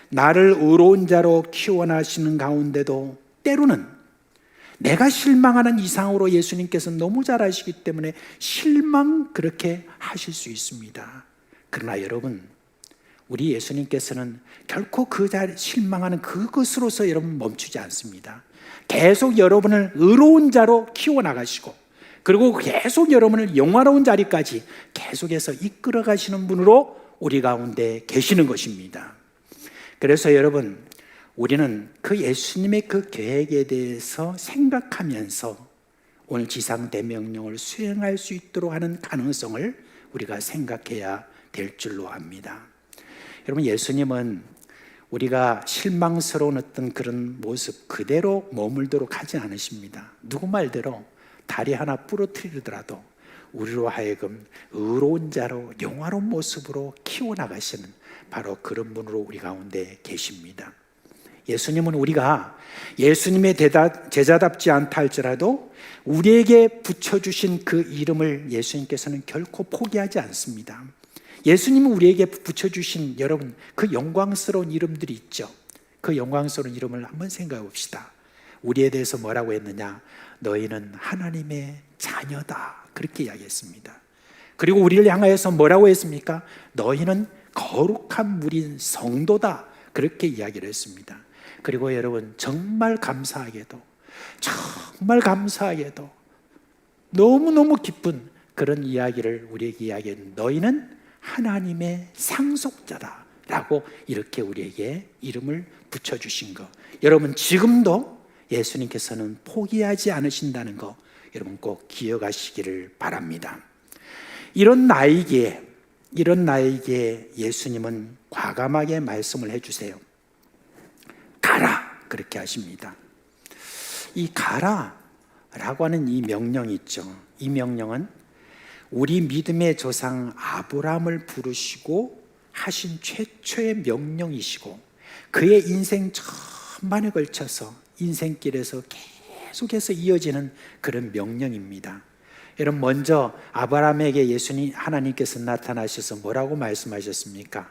나를 의로운 자로 키워나시는 가운데도 때로는 내가 실망하는 이상으로 예수님께서는 너무 잘 아시기 때문에 그렇게 하실 수 있습니다. 그러나 여러분, 우리 예수님께서는 결코 실망하는 그것으로서 여러분 멈추지 않습니다. 계속 여러분을 의로운 자로 키워나가시고, 그리고 계속 여러분을 영화로운 자리까지 계속해서 이끌어 가시는 분으로 우리 가운데 계시는 것입니다. 그래서 여러분, 우리는 그 예수님의 그 계획에 대해서 생각하면서 오늘 지상 대명령을 수행할 수 있도록 하는 가능성을 우리가 생각해야 될 줄로 압니다. 여러분, 예수님은 우리가 실망스러운 어떤 그런 모습 그대로 머물도록 하지 않으십니다. 누구 말대로 다리 하나 부러뜨리더라도 우리로 하여금 의로운 자로 영화로운 모습으로 키워나가시는 바로 그런 분으로 우리 가운데 계십니다. 예수님은 우리가 예수님의 제자답지 않다 할지라도 우리에게 붙여주신 그 이름을 예수님께서는 결코 포기하지 않습니다. 예수님은 우리에게 붙여주신 여러분 그 영광스러운 이름들이 있죠. 그 영광스러운 이름을 한번 생각해 봅시다. 우리에 대해서 뭐라고 했느냐? 너희는 하나님의 자녀다, 그렇게 이야기했습니다. 그리고 우리를 향하여서 뭐라고 했습니까? 너희는 거룩한 무리인 성도다, 그렇게 이야기를 했습니다. 그리고 여러분, 정말 감사하게도 정말 감사하게도 너무너무 기쁜 그런 이야기를 우리에게 이야기했는, 너희는 하나님의 상속자다라고 이렇게 우리에게 이름을 붙여주신 거, 여러분 지금도 예수님께서는 포기하지 않으신다는 거 여러분 꼭 기억하시기를 바랍니다. 이런 나에게 예수님은 과감하게 말씀을 해주세요. 가라, 그렇게 하십니다. 이 가라라고 하는 이 명령이 있죠. 이 명령은 우리 믿음의 조상 아브라함을 부르시고 하신 최초의 명령이시고, 그의 인생 전반에 걸쳐서 인생길에서 계속해서 이어지는 그런 명령입니다. 여러분, 먼저 아브라함에게 하나님께서 나타나셔서 뭐라고 말씀하셨습니까?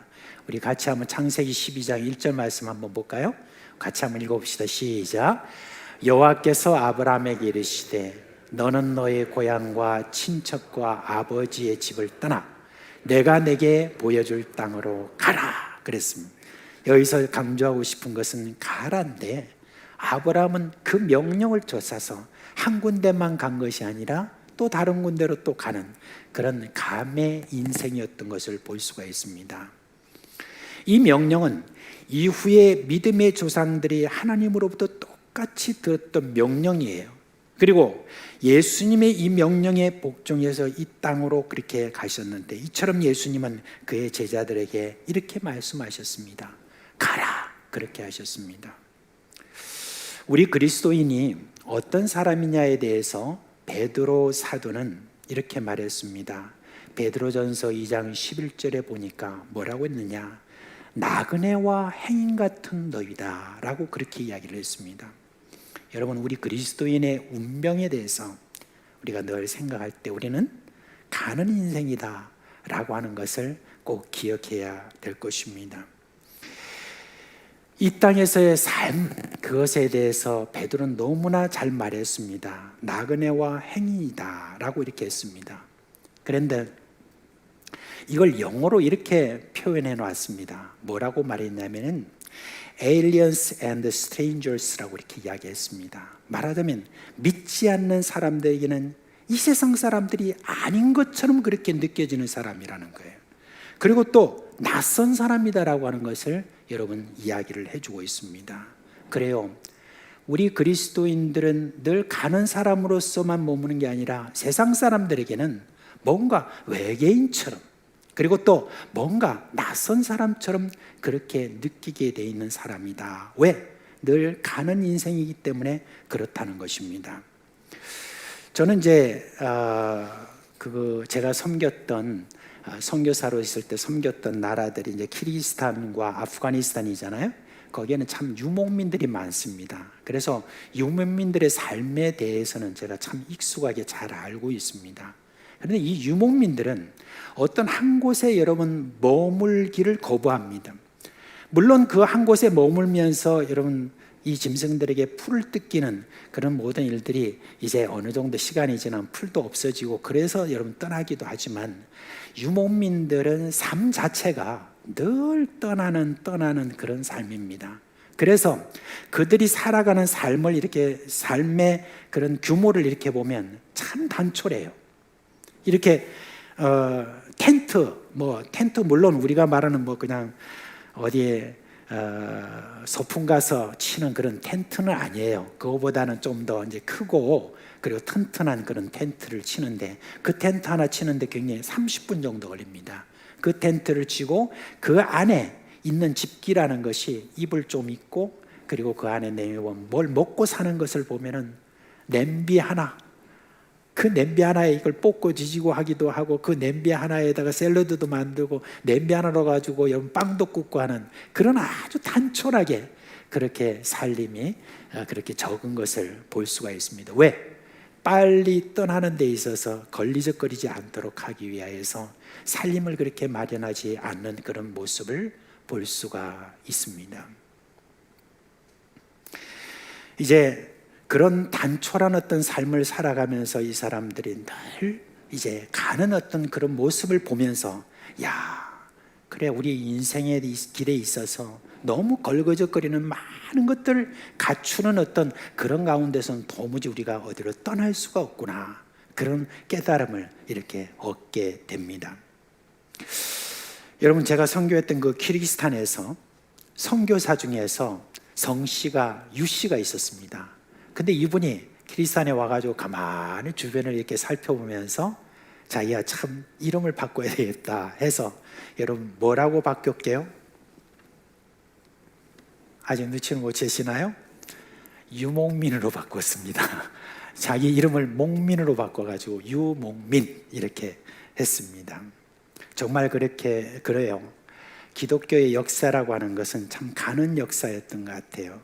우리 같이 한번 창세기 12장 1절 말씀 한번 볼까요? 같이 한번 읽어봅시다. 시작. 여호와께서 아브라함에게 이르시되 너는 너의 고향과 친척과 아버지의 집을 떠나 내가 내게 보여줄 땅으로 가라 그랬습니다. 여기서 강조하고 싶은 것은 가라인데, 아브라함은 그 명령을 쫓아서 한 군데만 간 것이 아니라 또 다른 군데로 또 가는 그런 감의 인생이었던 것을 볼 수가 있습니다. 이 명령은 이후에 믿음의 조상들이 하나님으로부터 똑같이 들었던 명령이에요. 그리고 예수님의 이 명령에 복종해서 이 땅으로 그렇게 가셨는데, 이처럼 예수님은 그의 제자들에게 이렇게 말씀하셨습니다. 가라, 그렇게 하셨습니다. 우리 그리스도인이 어떤 사람이냐에 대해서 베드로 사도는 이렇게 말했습니다. 베드로전서 2장 11절에 보니까 뭐라고 했느냐, 나그네와 행인 같은 너희다 라고 그렇게 이야기를 했습니다. 여러분, 우리 그리스도인의 운명에 대해서 우리가 늘 생각할 때 우리는 가는 인생이다 라고 하는 것을 꼭 기억해야 될 것입니다. 이 땅에서의 삶, 그것에 대해서 베드로는 너무나 잘 말했습니다. 나그네와 행인이다 라고 이렇게 했습니다. 그런데 이걸 영어로 이렇게 표현해 놨습니다. 뭐라고 말했냐면은 aliens and strangers라고 이렇게 이야기했습니다. 말하자면 믿지 않는 사람들에게는 이 세상 사람들이 아닌 것처럼 그렇게 느껴지는 사람이라는 거예요. 그리고 또 낯선 사람이다라고 하는 것을 여러분 이야기를 해주고 있습니다. 그래요, 우리 그리스도인들은 늘 가는 사람으로서만 머무는 게 아니라 세상 사람들에게는 뭔가 외계인처럼, 그리고 또 뭔가 낯선 사람처럼 그렇게 느끼게 돼 있는 사람이다. 왜? 늘 가는 인생이기 때문에 그렇다는 것입니다. 저는 이제 제가 섬겼던 선교사로 있을 때 섬겼던 나라들이 이제 키르기스탄과 아프가니스탄이잖아요. 거기에는 참 유목민들이 많습니다. 그래서 유목민들의 삶에 대해서는 제가 참 익숙하게 잘 알고 있습니다. 그런데 이 유목민들은 어떤 한 곳에 여러분 머물기를 거부합니다. 물론 그 한 곳에 머물면서 여러분 이 짐승들에게 풀을 뜯기는 그런 모든 일들이 이제 어느 정도 시간이 지나면 풀도 없어지고 그래서 여러분 떠나기도 하지만, 유목민들은 삶 자체가 늘 떠나는 그런 삶입니다. 그래서 그들이 살아가는 삶을 이렇게, 삶의 그런 규모를 이렇게 보면 참 단촐해요. 이렇게 텐트 물론 우리가 말하는 그냥 어디에 소풍 가서 치는 그런 텐트는 아니에요. 그거보다는 좀 더 이제 크고 그리고 튼튼한 그런 텐트를 치는데, 그 텐트 하나 치는데 굉장히 30분 정도 걸립니다. 그 텐트를 치고 그 안에 있는 집기라는 것이 이불 좀 있고, 그리고 그 안에 내면 뭘 먹고 사는 것을 보면은 냄비 하나, 그 냄비 하나에 이걸 뽑고 뒤지고 하기도 하고, 그 냄비 하나에다가 샐러드도 만들고 냄비 하나로 가지고 빵도 굽고 하는 그런 아주 단촐하게 그렇게 살림이 그렇게 적은 것을 볼 수가 있습니다. 왜? 빨리 떠나는 데 있어서 걸리적거리지 않도록 하기 위하여서 살림을 그렇게 마련하지 않는 그런 모습을 볼 수가 있습니다. 이제 그런 단촐한 어떤 삶을 살아가면서 이 사람들이 늘 이제 가는 어떤 그런 모습을 보면서, 야, 그래, 우리 인생의 길에 있어서 너무 걸거적거리는 많은 것들을 갖추는 어떤 그런 가운데서는 도무지 우리가 어디로 떠날 수가 없구나, 그런 깨달음을 이렇게 얻게 됩니다. 여러분, 제가 선교했던 그 키르기스탄에서 선교사 중에서 성씨가 유씨가 있었습니다. 근데 이분이 키르기스탄에 와가지고 가만히 주변을 이렇게 살펴보면서 자기야, 참 이름을 바꿔야 되겠다 해서, 여러분 뭐라고 바뀌었게요? 아직 눈치를 못 채시나요? 유목민으로 바꿨습니다. 자기 이름을 목민으로 바꿔가지고 유목민 이렇게 했습니다. 정말 그렇게 그래요. 기독교의 역사라고 하는 것은 참 가는 역사였던 것 같아요.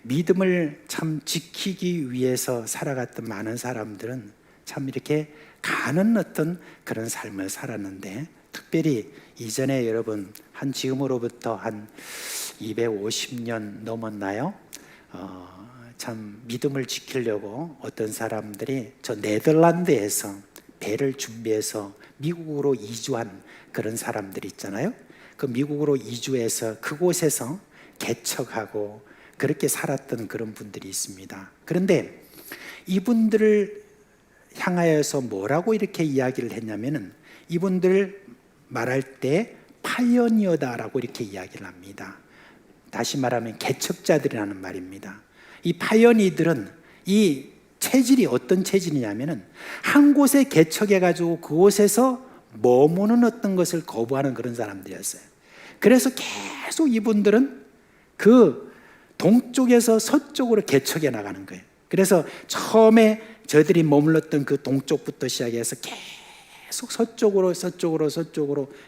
믿음을 참 지키기 위해서 살아갔던 많은 사람들은 참 이렇게 가는 어떤 그런 삶을 살았는데, 특별히 이전에 여러분 한 지금으로부터 한 250년 넘었나요? 참 믿음을 지키려고 어떤 사람들이 저 네덜란드에서 배를 준비해서 미국으로 이주한 그런 사람들이 있잖아요. 그 미국으로 이주해서 그곳에서 개척하고 그렇게 살았던 그런 분들이 있습니다. 그런데 이분들을 향하여서 뭐라고 이렇게 이야기를 했냐면은, 이분들 말할 때 파이어니어다라고 이렇게 이야기를 합니다. 다시 말하면 개척자들이라는 말입니다. 이 파이어니들은 이 체질이 어떤 체질이냐면은, 한 곳에 개척해가지고 그곳에서 머무는 어떤 것을 거부하는 그런 사람들이었어요. 그래서 계속 이분들은 그 동쪽에서 서쪽으로 개척해 나가는 거예요. 그래서 처음에 저들이 머물렀던 그 동쪽부터 시작해서 계속 서쪽으로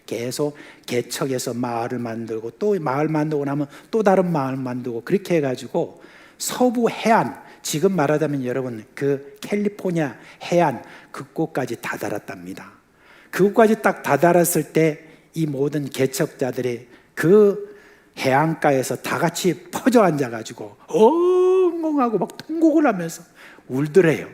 계속 개척해서 마을을 만들고, 또 마을 만들고 나면 또 다른 마을 만들고, 그렇게 해가지고 서부 해안, 지금 말하자면 여러분 그 캘리포니아 해안 그곳까지 다다랐답니다. 그곳까지 딱 다다랐을 때 이 모든 개척자들이 그 해안가에서 다 같이 퍼져 앉아가지고 엉엉하고 막 통곡을 하면서 울더래요.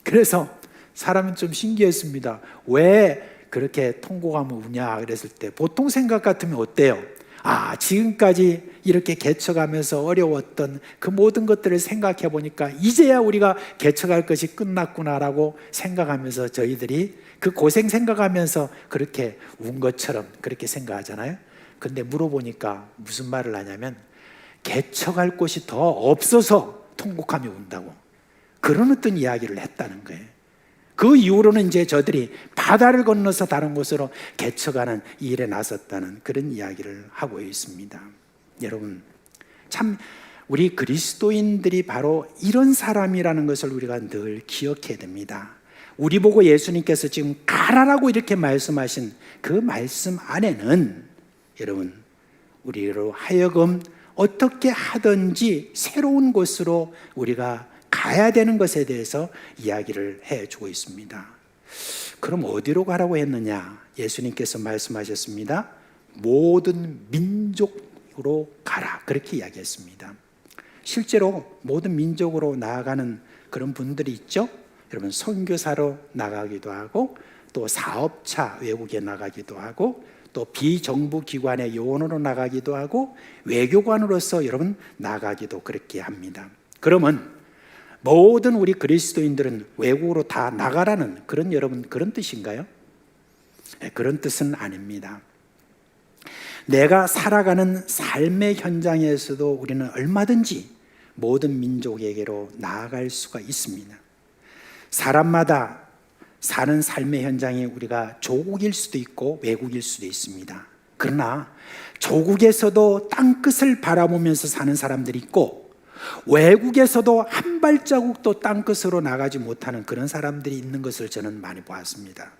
그래서 사람은 좀 신기했습니다. 왜 그렇게 통곡하면 우냐 그랬을 때, 보통 생각 같으면 어때요? 아, 지금까지 이렇게 개척하면서 어려웠던 그 모든 것들을 생각해 보니까 이제야 우리가 개척할 것이 끝났구나라고 생각하면서 저희들이 그 고생 생각하면서 그렇게 운 것처럼 그렇게 생각하잖아요. 근데 물어보니까 무슨 말을 하냐면, 개척할 곳이 더 없어서 통곡하며 운다고, 그런 어떤 이야기를 했다는 거예요. 그 이후로는 이제 저들이 바다를 건너서 다른 곳으로 개척하는 일에 나섰다는 그런 이야기를 하고 있습니다. 여러분, 참 우리 그리스도인들이 바로 이런 사람이라는 것을 우리가 늘 기억해야 됩니다. 우리 보고 예수님께서 지금 가라라고 이렇게 말씀하신 그 말씀 안에는 여러분, 우리로 하여금 어떻게 하든지 새로운 곳으로 우리가 가야 되는 것에 대해서 이야기를 해주고 있습니다. 그럼 어디로 가라고 했느냐? 예수님께서 말씀하셨습니다. 모든 민족으로 가라, 그렇게 이야기했습니다. 실제로 모든 민족으로 나아가는 그런 분들이 있죠. 여러분, 선교사로 나가기도 하고, 또 사업차 외국에 나가기도 하고, 또 비정부 기관의 요원으로 나가기도 하고, 외교관으로서 여러분 나가기도 그렇게 합니다. 그러면 모든 우리 그리스도인들은 외국으로 다 나가라는 그런 여러분 그런 뜻인가요? 그런 뜻은 아닙니다. 내가 살아가는 삶의 현장에서도 우리는 얼마든지 모든 민족에게로 나아갈 수가 있습니다. 사람마다 사는 삶의 현장이 우리가 조국일 수도 있고 외국일 수도 있습니다. 그러나 조국에서도 땅끝을 바라보면서 사는 사람들이 있고, 외국에서도 한 발자국도 땅끝으로 나가지 못하는 그런 사람들이 있는 것을 저는 많이 보았습니다.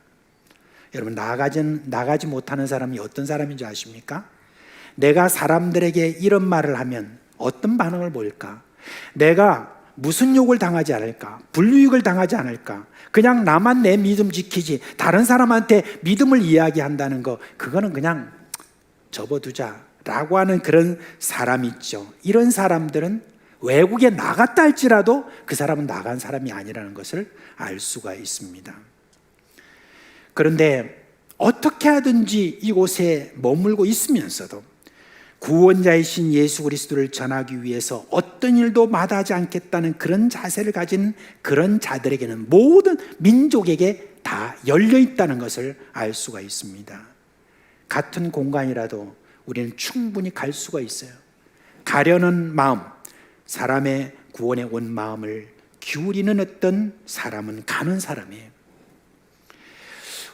여러분, 나가지 못하는 사람이 어떤 사람인 줄 아십니까? 내가 사람들에게 이런 말을 하면 어떤 반응을 보일까? 내가 무슨 욕을 당하지 않을까? 불이익을 당하지 않을까? 그냥 나만 내 믿음 지키지 다른 사람한테 믿음을 이야기한다는 거, 그거는 그냥 접어두자라고 하는 그런 사람이 있죠. 이런 사람들은 외국에 나갔다 할지라도 그 사람은 나간 사람이 아니라는 것을 알 수가 있습니다. 그런데 어떻게 하든지 이곳에 머물고 있으면서도 구원자이신 예수 그리스도를 전하기 위해서 어떤 일도 마다하지 않겠다는 그런 자세를 가진 그런 자들에게는 모든 민족에게 다 열려 있다는 것을 알 수가 있습니다. 같은 공간이라도 우리는 충분히 갈 수가 있어요. 가려는 마음, 사람의 구원에 온 마음을 기울이는 어떤 사람은 가는 사람이에요.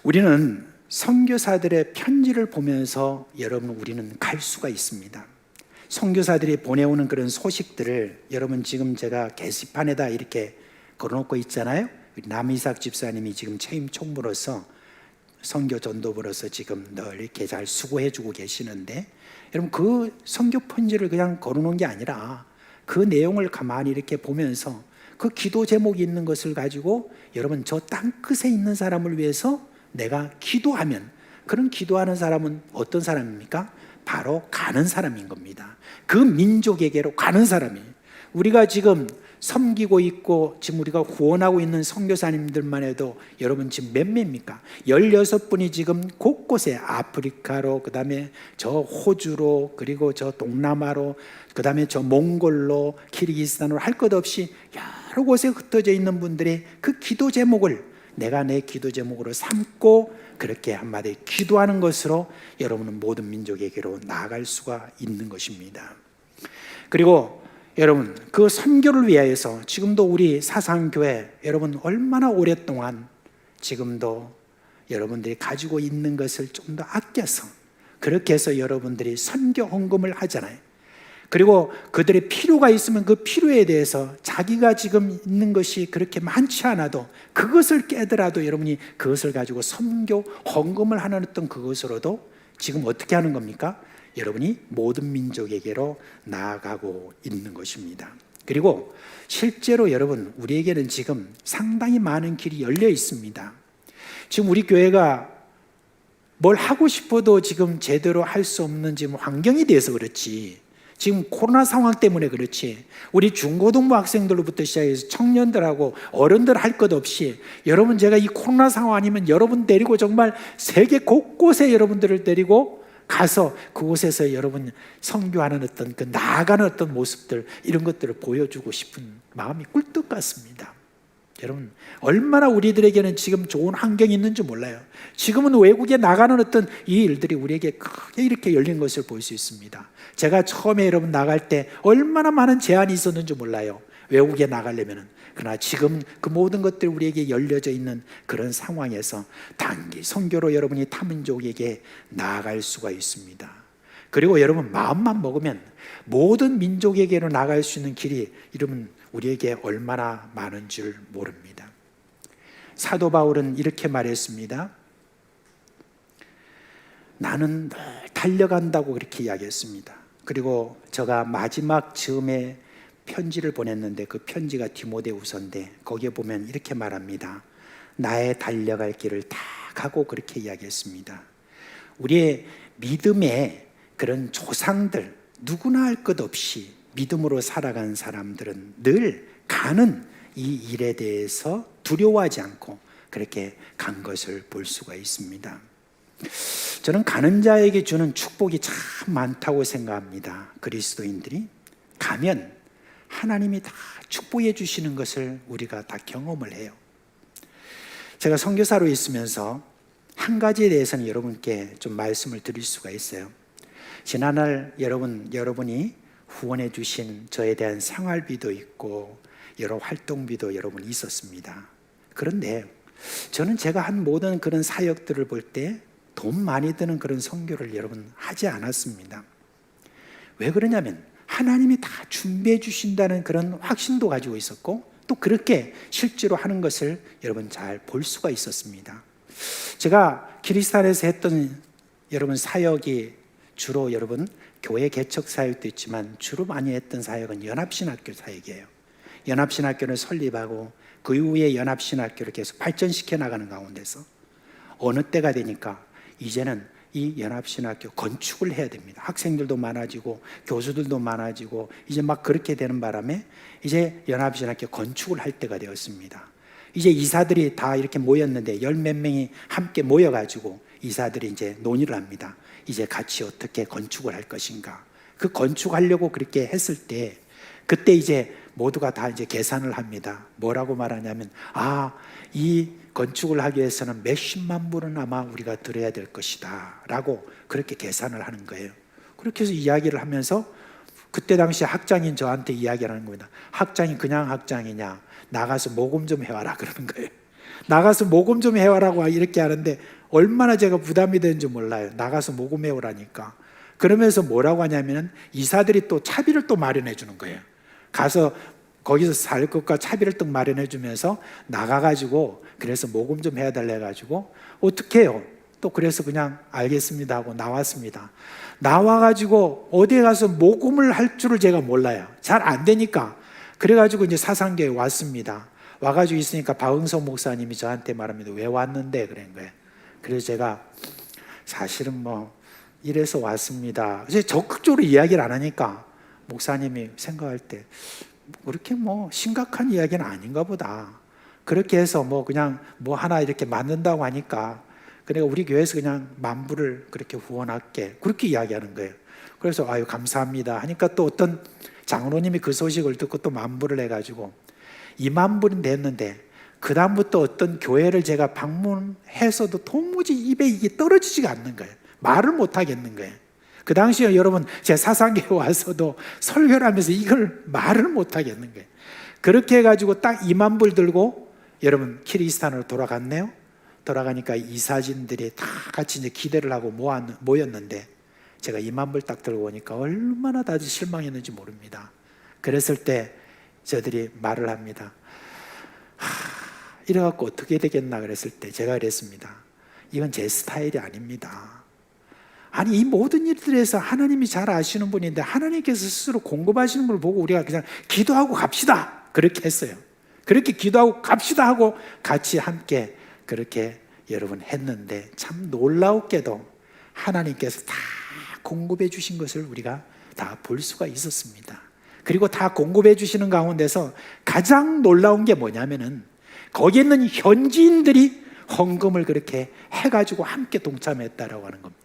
우리는 선교사들의 편지를 보면서 여러분 우리는 갈 수가 있습니다. 선교사들이 보내오는 그런 소식들을 여러분 지금 제가 게시판에다 이렇게 걸어놓고 있잖아요. 남이삭 집사님이 지금 책임 총무로서 선교 전도부로서 지금 늘 이렇게 잘 수고해주고 계시는데, 여러분 그 선교 편지를 그냥 걸어놓은 게 아니라 그 내용을 가만히 이렇게 보면서 그 기도 제목이 있는 것을 가지고 여러분 저 땅끝에 있는 사람을 위해서 내가 기도하면, 그런 기도하는 사람은 어떤 사람입니까? 바로 가는 사람인 겁니다. 그 민족에게로 가는 사람이에요. 우리가 지금 섬기고 있고 지금 우리가 후원하고 있는 선교사님들만 해도 여러분 지금 몇 명입니까? 16분이 지금 곳곳에 아프리카로, 그 다음에 저 호주로, 그리고 저 동남아로, 그 다음에 저 몽골로, 키르기스탄으로 할 것 없이 여러 곳에 흩어져 있는 분들이 그 기도 제목을 내가 내 기도 제목으로 삼고 그렇게 한마디 기도하는 것으로 여러분은 모든 민족에게로 나아갈 수가 있는 것입니다. 그리고 여러분 그 선교를 위하여서 지금도 우리 사상교회 여러분 얼마나 오랫동안 지금도 여러분들이 가지고 있는 것을 좀 더 아껴서 그렇게 해서 여러분들이 선교 헌금을 하잖아요. 그리고 그들의 필요가 있으면 그 필요에 대해서 자기가 지금 있는 것이 그렇게 많지 않아도 그것을 깨더라도 여러분이 그것을 가지고 선교 헌금을 하는 어떤 그것으로도 지금 어떻게 하는 겁니까? 여러분이 모든 민족에게로 나아가고 있는 것입니다. 그리고 실제로 여러분 우리에게는 지금 상당히 많은 길이 열려 있습니다. 지금 우리 교회가 뭘 하고 싶어도 지금 제대로 할 수 없는 지금 환경이 돼서 그렇지, 지금 코로나 상황 때문에 그렇지, 우리 중고등부 학생들로부터 시작해서 청년들하고 어른들 할 것 없이 여러분 제가 이 코로나 상황 아니면 여러분 데리고 정말 세계 곳곳에 여러분들을 데리고 가서 그곳에서 여러분 선교하는 어떤 그 나아가는 어떤 모습들, 이런 것들을 보여주고 싶은 마음이 꿀떡 같습니다. 여러분 얼마나 우리들에게는 지금 좋은 환경이 있는지 몰라요. 지금은 외국에 나가는 어떤 이 일들이 우리에게 크게 이렇게 열린 것을 볼 수 있습니다. 제가 처음에 여러분 나갈 때 얼마나 많은 제한이 있었는지 몰라요, 외국에 나가려면은. 그러나 지금 그 모든 것들이 우리에게 열려져 있는 그런 상황에서 단기 선교로 여러분이 타민족에게 나아갈 수가 있습니다. 그리고 여러분 마음만 먹으면 모든 민족에게로 나갈 수 있는 길이 여러분 우리에게 얼마나 많은 줄 모릅니다. 사도 바울은 이렇게 말했습니다. 나는 늘 달려간다고 그렇게 이야기했습니다. 그리고 제가 마지막 즈음에 편지를 보냈는데 그 편지가 디모데후서인데 거기에 보면 이렇게 말합니다. 나의 달려갈 길을 다 가고 그렇게 이야기했습니다. 우리의 믿음의 그런 조상들, 누구나 할 것 없이 믿음으로 살아간 사람들은 늘 가는 이 일에 대해서 두려워하지 않고 그렇게 간 것을 볼 수가 있습니다. 저는 가는 자에게 주는 축복이 참 많다고 생각합니다. 그리스도인들이 가면 하나님이 다 축복해 주시는 것을 우리가 다 경험을 해요. 제가 선교사로 있으면서 한 가지에 대해서는 여러분께 좀 말씀을 드릴 수가 있어요. 지난날 여러분이 후원해 주신 저에 대한 생활비도 있고 여러 활동비도 여러분 있었습니다. 그런데 저는 제가 한 모든 그런 사역들을 볼 때 돈 많이 드는 그런 선교를 여러분 하지 않았습니다. 왜 그러냐면 하나님이 다 준비해 주신다는 그런 확신도 가지고 있었고 또 그렇게 실제로 하는 것을 여러분 잘 볼 수가 있었습니다. 제가 키리스탄에서 했던 여러분 사역이 주로 여러분 교회 개척 사역도 있지만 주로 많이 했던 사역은 연합신학교 사역이에요. 연합신학교를 설립하고 그 이후에 연합신학교를 계속 발전시켜 나가는 가운데서 어느 때가 되니까 이제는 이 연합신학교 건축을 해야 됩니다. 학생들도 많아지고 교수들도 많아지고 이제 막 그렇게 되는 바람에 이제 연합신학교 건축을 할 때가 되었습니다. 이제 이사들이 다 이렇게 모였는데 열 몇 명이 함께 모여가지고 이사들이 이제 논의를 합니다. 이제 같이 어떻게 건축을 할 것인가. 그 건축하려고 그렇게 했을 때 그때 이제 모두가 다 이제 계산을 합니다. 뭐라고 말하냐면 이 건축을 하기 위해서는 몇십만 불은 아마 우리가 들여야 될 것이다 라고 그렇게 계산을 하는 거예요. 그렇게 해서 이야기를 하면서 그때 당시 학장인 저한테 이야기를 하는 겁니다. 학장이 그냥 학장이냐, 나가서 모금 좀 해와라 그러는 거예요. 나가서 모금 좀 해와라고 이렇게 하는데 얼마나 제가 부담이 되는지 몰라요. 나가서 모금해 오라니까. 그러면서 뭐라고 하냐면 이사들이 또 차비를 또 마련해 주는 거예요. 가서 거기서 살 것과 차비를 또 마련해 주면서 나가가지고 그래서 모금 좀 해달래 가지고 어떻게 해요? 또 그래서 그냥 알겠습니다 하고 나왔습니다. 나와가지고 어디에 가서 모금을 할 줄을 제가 몰라요. 잘 안 되니까. 그래가지고 이제 사상교에 왔습니다. 와가지고 있으니까 박응서 목사님이 저한테 말합니다. 왜 왔는데? 그런 거예요. 그래서 제가 사실은 뭐 이래서 왔습니다. 그래서 적극적으로 이야기를 안 하니까 목사님이 생각할 때 그렇게 뭐 심각한 이야기는 아닌가 보다. 그렇게 해서 뭐 그냥 뭐 하나 이렇게 만든다고 하니까 그러니까 우리 교회에서 그냥 10,000불을 그렇게 후원할게. 그렇게 이야기하는 거예요. 그래서 아유 감사합니다 하니까 또 어떤 장로님이 그 소식을 듣고 또 10,000불을 해가지고 20,000불이 됐는데 그 다음부터 어떤 교회를 제가 방문해서도 도무지 입에 이게 떨어지지가 않는 거예요. 말을 못 하겠는 거예요. 그 당시에 여러분 제 사상교회 와서도 설교를 하면서 이걸 말을 못 하겠는 거예요. 그렇게 해가지고 딱 20,000불 들고 여러분 키르기스탄으로 돌아갔네요. 돌아가니까 이사진들이 다 같이 이제 기대를 하고 모였는데 제가 20,000불 딱 들고 오니까 얼마나 다들 실망했는지 모릅니다. 그랬을 때 저들이 말을 합니다. 이래갖고 어떻게 되겠나 그랬을 때 제가 그랬습니다. 이건 제 스타일이 아닙니다. 아니 이 모든 일들에서 하나님이 잘 아시는 분인데 하나님께서 스스로 공급하시는 분을 보고 우리가 그냥 기도하고 갑시다 그렇게 했어요. 그렇게 기도하고 갑시다 하고 같이 함께 그렇게 여러분 했는데 참 놀라웠게도 하나님께서 다 공급해 주신 것을 우리가 다 볼 수가 있었습니다. 그리고 다 공급해 주시는 가운데서 가장 놀라운 게 뭐냐면은 거기 있는 현지인들이 헌금을 그렇게 해가지고 함께 동참했다라고 하는 겁니다.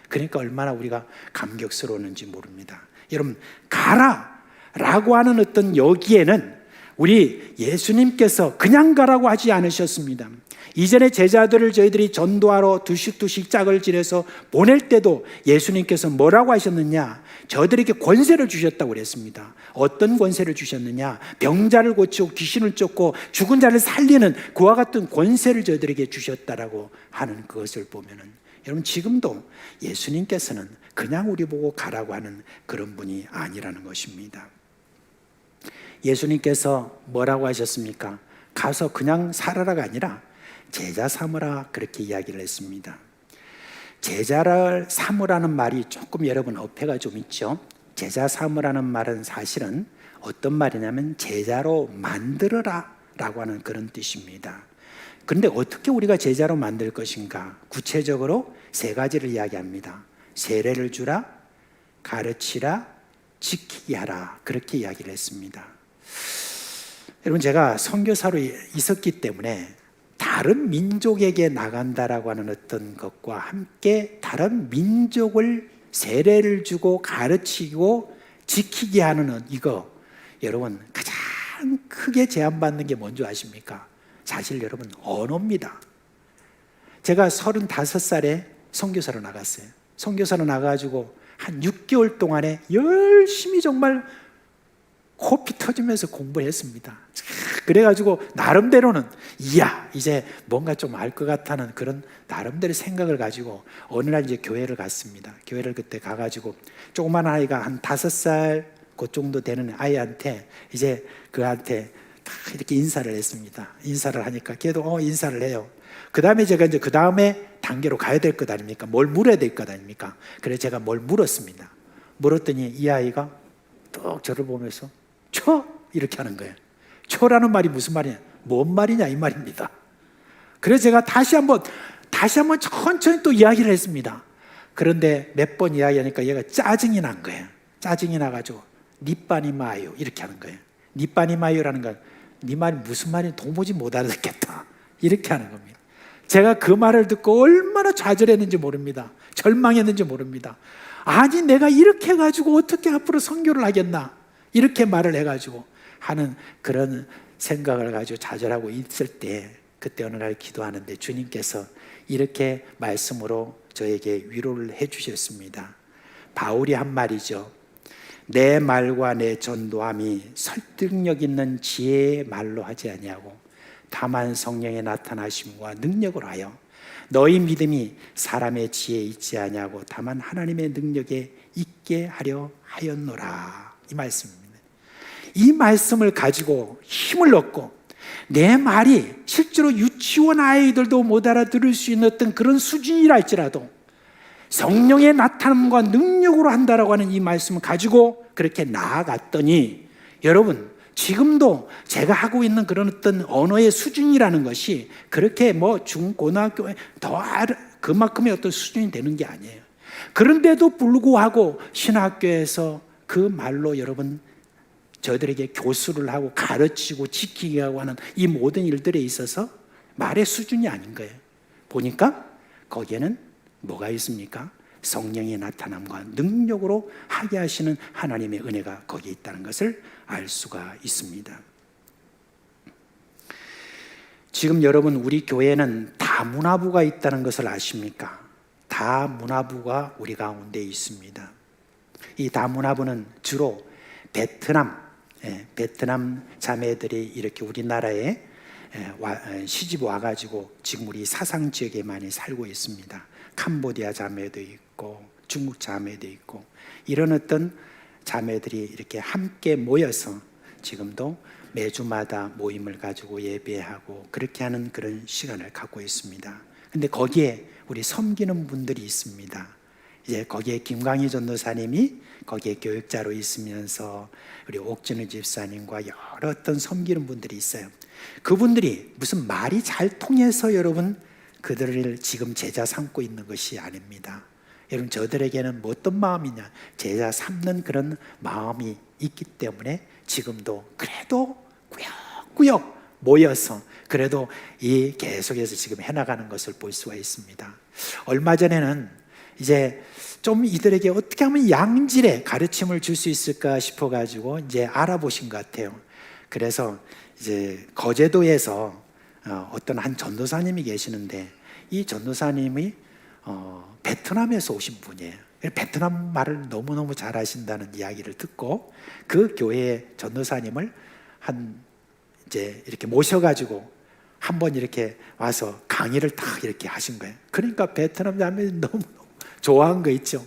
그러니까 얼마나 우리가 감격스러웠는지 모릅니다. 여러분 가라라고 하는 어떤 여기에는 우리 예수님께서 그냥 가라고 하지 않으셨습니다. 이전에 제자들을 저희들이 전도하러 두씩 짝을 지내서 보낼 때도 예수님께서 뭐라고 하셨느냐? 저들에게 권세를 주셨다고 그랬습니다. 어떤 권세를 주셨느냐? 병자를 고치고 귀신을 쫓고 죽은 자를 살리는 그와 같은 권세를 저들에게 주셨다라고 하는 그것을 보면은 여러분 지금도 예수님께서는 그냥 우리 보고 가라고 하는 그런 분이 아니라는 것입니다. 예수님께서 뭐라고 하셨습니까? 가서 그냥 살아라가 아니라 제자 삼으라 그렇게 이야기를 했습니다. 제자를 삼으라는 말이 조금 여러분 어폐가 좀 있죠. 제자 삼으라는 말은 사실은 어떤 말이냐면 제자로 만들어라 라고 하는 그런 뜻입니다. 그런데 어떻게 우리가 제자로 만들 것인가? 구체적으로 3가지를 이야기합니다. 세례를 주라, 가르치라, 지키게 하라 그렇게 이야기를 했습니다. 여러분 제가 선교사로 있었기 때문에 다른 민족에게 나간다라고 하는 어떤 것과 함께 다른 민족을 세례를 주고 가르치고 지키게 하는 이거 여러분 가장 크게 제한받는 게 뭔지 아십니까? 사실 여러분 언어입니다. 제가 35살에 선교사로 나갔어요. 선교사로 나가가지고 한 6개월 동안에 열심히 정말 코피 터지면서 공부를 했습니다. 그래가지고 나름대로는 이야 이제 뭔가 좀 알 것 같다는 그런 나름대로 생각을 가지고 어느 날 이제 교회를 갔습니다. 교회를 그때 가가지고 조그만 아이가 한 5살 그 정도 되는 아이한테 이제 그한테 이렇게 인사를 했습니다. 인사를 하니까 걔도 인사를 해요. 그 다음에 제가 이제 그 다음에 단계로 가야 될 것 아닙니까? 뭘 물어야 될 것 아닙니까? 그래서 제가 뭘 물었습니다. 물었더니 이 아이가 뚝 저를 보면서 쳐 이렇게 하는 거예요. 초라는 말이 무슨 말이냐? 뭔 말이냐 이 말입니다. 그래서 제가 다시 한번 천천히 또 이야기를 했습니다. 그런데 몇 번 이야기하니까 얘가 짜증이 난 거예요. 짜증이 나가지고 니빠니 마요 이렇게 하는 거예요. 니빠니 마요라는 건 네 말이 무슨 말인지 도무지 못 알아듣겠다 이렇게 하는 겁니다. 제가 그 말을 듣고 얼마나 좌절했는지 모릅니다. 절망했는지 모릅니다. 아니 내가 이렇게 해가지고 어떻게 앞으로 선교를 하겠나, 이렇게 말을 해가지고 하는 그런 생각을 가지고 좌절하고 있을 때, 그때 어느 날 기도하는데 주님께서 이렇게 말씀으로 저에게 위로를 해주셨습니다. 바울이 한 말이죠. 내 말과 내 전도함이 설득력 있는 지혜의 말로 하지 아니하고 다만 성령의 나타나심과 능력으로 하여 너희 믿음이 사람의 지혜에 있지 아니하고 다만 하나님의 능력에 있게 하려 하였노라. 이 말씀입니다. 이 말씀을 가지고 힘을 얻고 내 말이 실제로 유치원 아이들도 못 알아들을 수 있는 어떤 그런 수준이라 할지라도 성령의 나타남과 능력으로 한다라고 하는 이 말씀을 가지고 그렇게 나아갔더니, 여러분 지금도 제가 하고 있는 그런 어떤 언어의 수준이라는 것이 그렇게 뭐 중고등학교에 더 그만큼의 어떤 수준이 되는 게 아니에요. 그런데도 불구하고 신학교에서 그 말로 여러분 저들에게 교수를 하고 가르치고 지키게 하고 하는 이 모든 일들에 있어서 말의 수준이 아닌 거예요. 보니까 거기에는 뭐가 있습니까? 성령의 나타남과 능력으로 하게 하시는 하나님의 은혜가 거기에 있다는 것을 알 수가 있습니다. 지금 여러분 우리 교회는 다문화부가 있다는 것을 아십니까? 다문화부가 우리 가운데 있습니다. 이 다문화부는 주로 베트남 자매들이 이렇게 우리나라에 시집 와가지고 지금 우리 사상 지역에 많이 살고 있습니다. 캄보디아 자매도 있고 중국 자매도 있고 이런 어떤 자매들이 이렇게 함께 모여서 지금도 매주마다 모임을 가지고 예배하고 그렇게 하는 그런 시간을 갖고 있습니다. 근데 거기에 우리 섬기는 분들이 있습니다. 이제 거기에 김광희 전도사님이 거기에 교육자로 있으면서 우리 옥진우 집사님과 여러 어떤 섬기는 분들이 있어요. 그분들이 무슨 말이 잘 통해서 여러분 그들을 지금 제자 삼고 있는 것이 아닙니다. 여러분 저들에게는 뭐 어떤 마음이냐, 제자 삼는 그런 마음이 있기 때문에 지금도 그래도 꾸역꾸역 모여서 그래도 이 계속해서 지금 해나가는 것을 볼 수가 있습니다. 얼마 전에는 이제 좀 이들에게 어떻게 하면 양질의 가르침을 줄 수 있을까 싶어가지고 이제 알아보신 것 같아요. 그래서 이제 거제도에서 어떤 한 전도사님이 계시는데 이 전도사님이 베트남에서 오신 분이에요. 베트남 말을 너무너무 잘하신다는 이야기를 듣고 그 교회의 전도사님을 이제 이렇게 모셔가지고 한번 이렇게 와서 강의를 딱 이렇게 하신 거예요. 그러니까 베트남 자매들이 너무 좋아한 거 있죠.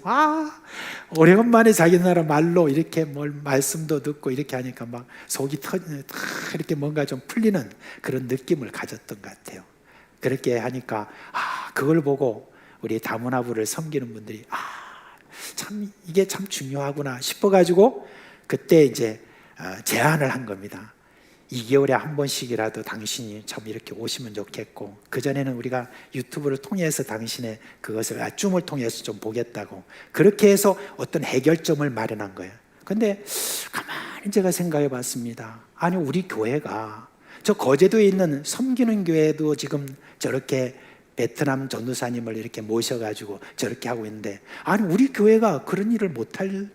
오래간만에 자기 나라 말로 이렇게 뭘 말씀도 듣고 이렇게 하니까 막 속이 터지네. 이렇게 뭔가 좀 풀리는 그런 느낌을 가졌던 것 같아요. 그렇게 하니까 그걸 보고 우리 다문화부를 섬기는 분들이 참 이게 참 중요하구나 싶어가지고 그때 이제 제안을 한 겁니다. 2개월에 한 번씩이라도 당신이 참 이렇게 오시면 좋겠고, 그전에는 우리가 유튜브를 통해서 당신의 그것을 줌을 통해서 좀 보겠다고 그렇게 해서 어떤 해결점을 마련한 거예요. 근데 가만히 제가 생각해 봤습니다. 아니 우리 교회가 저 거제도에 있는 섬기는 교회도 지금 저렇게 베트남 전도사님을 이렇게 모셔가지고 저렇게 하고 있는데, 아니 우리 교회가 그런 일을 못할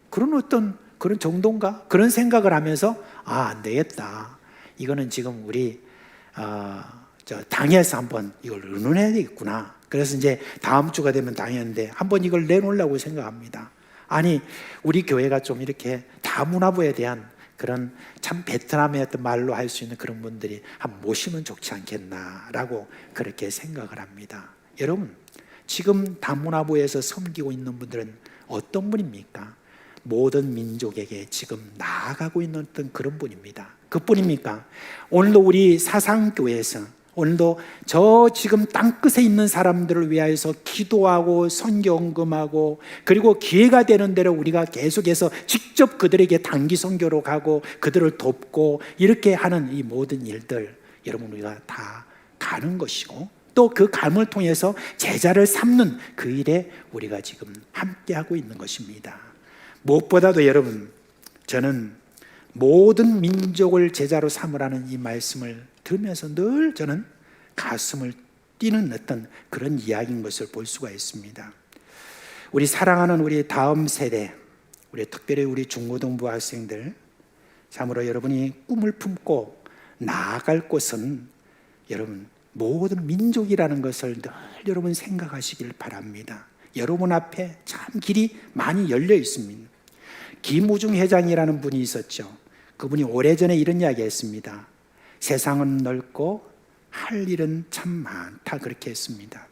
그런 어떤 그런 정도인가? 그런 생각을 하면서 안 되겠다. 이거는 지금 우리 당에서 한번 이걸 의논해야 되겠구나. 그래서 이제 다음 주가 되면 당했는데 한번 이걸 내놓으려고 생각합니다. 아니 우리 교회가 좀 이렇게 다문화부에 대한 그런 참 베트남의 어떤 말로 할 수 있는 그런 분들이 한번 모시면 좋지 않겠나라고 그렇게 생각을 합니다. 여러분 지금 다문화부에서 섬기고 있는 분들은 어떤 분입니까? 모든 민족에게 지금 나아가고 있는 어떤 그런 분입니다. 그뿐입니까? 오늘도 우리 사상교회에서 오늘도 저 지금 땅끝에 있는 사람들을 위하여서 기도하고 선교언금하고 그리고 기회가 되는 대로 우리가 계속해서 직접 그들에게 단기 선교로 가고 그들을 돕고 이렇게 하는 이 모든 일들 여러분 우리가 다 가는 것이고 또 그 감을 통해서 제자를 삼는 그 일에 우리가 지금 함께하고 있는 것입니다. 무엇보다도 여러분 저는 모든 민족을 제자로 삼으라는 이 말씀을 들으면서 늘 저는 가슴을 뛰는 어떤 그런 이야기인 것을 볼 수가 있습니다. 우리 사랑하는 우리 다음 세대, 우리 특별히 우리 중고등부 학생들, 참으로 여러분이 꿈을 품고 나아갈 곳은 여러분 모든 민족이라는 것을 늘 여러분 생각하시길 바랍니다. 여러분 앞에 참 길이 많이 열려 있습니다. 김우중 회장이라는 분이 있었죠. 그분이 오래전에 이런 이야기 했습니다. 세상은 넓고 할 일은 참 많다, 그렇게 했습니다.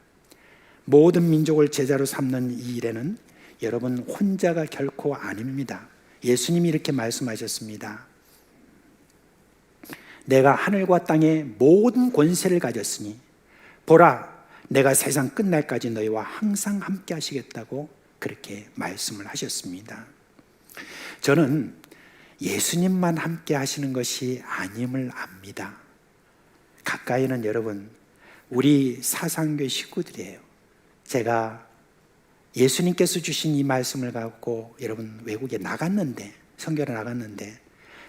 모든 민족을 제자로 삼는 이 일에는 여러분 혼자가 결코 아닙니다. 예수님이 이렇게 말씀하셨습니다. 내가 하늘과 땅의 모든 권세를 가졌으니 보라, 내가 세상 끝날까지 너희와 항상 함께 하시겠다고 그렇게 말씀을 하셨습니다. 저는 예수님만 함께 하시는 것이 아님을 압니다. 가까이는 여러분 우리 사상교회 식구들이에요. 제가 예수님께서 주신 이 말씀을 갖고 여러분 외국에 나갔는데, 선교를 나갔는데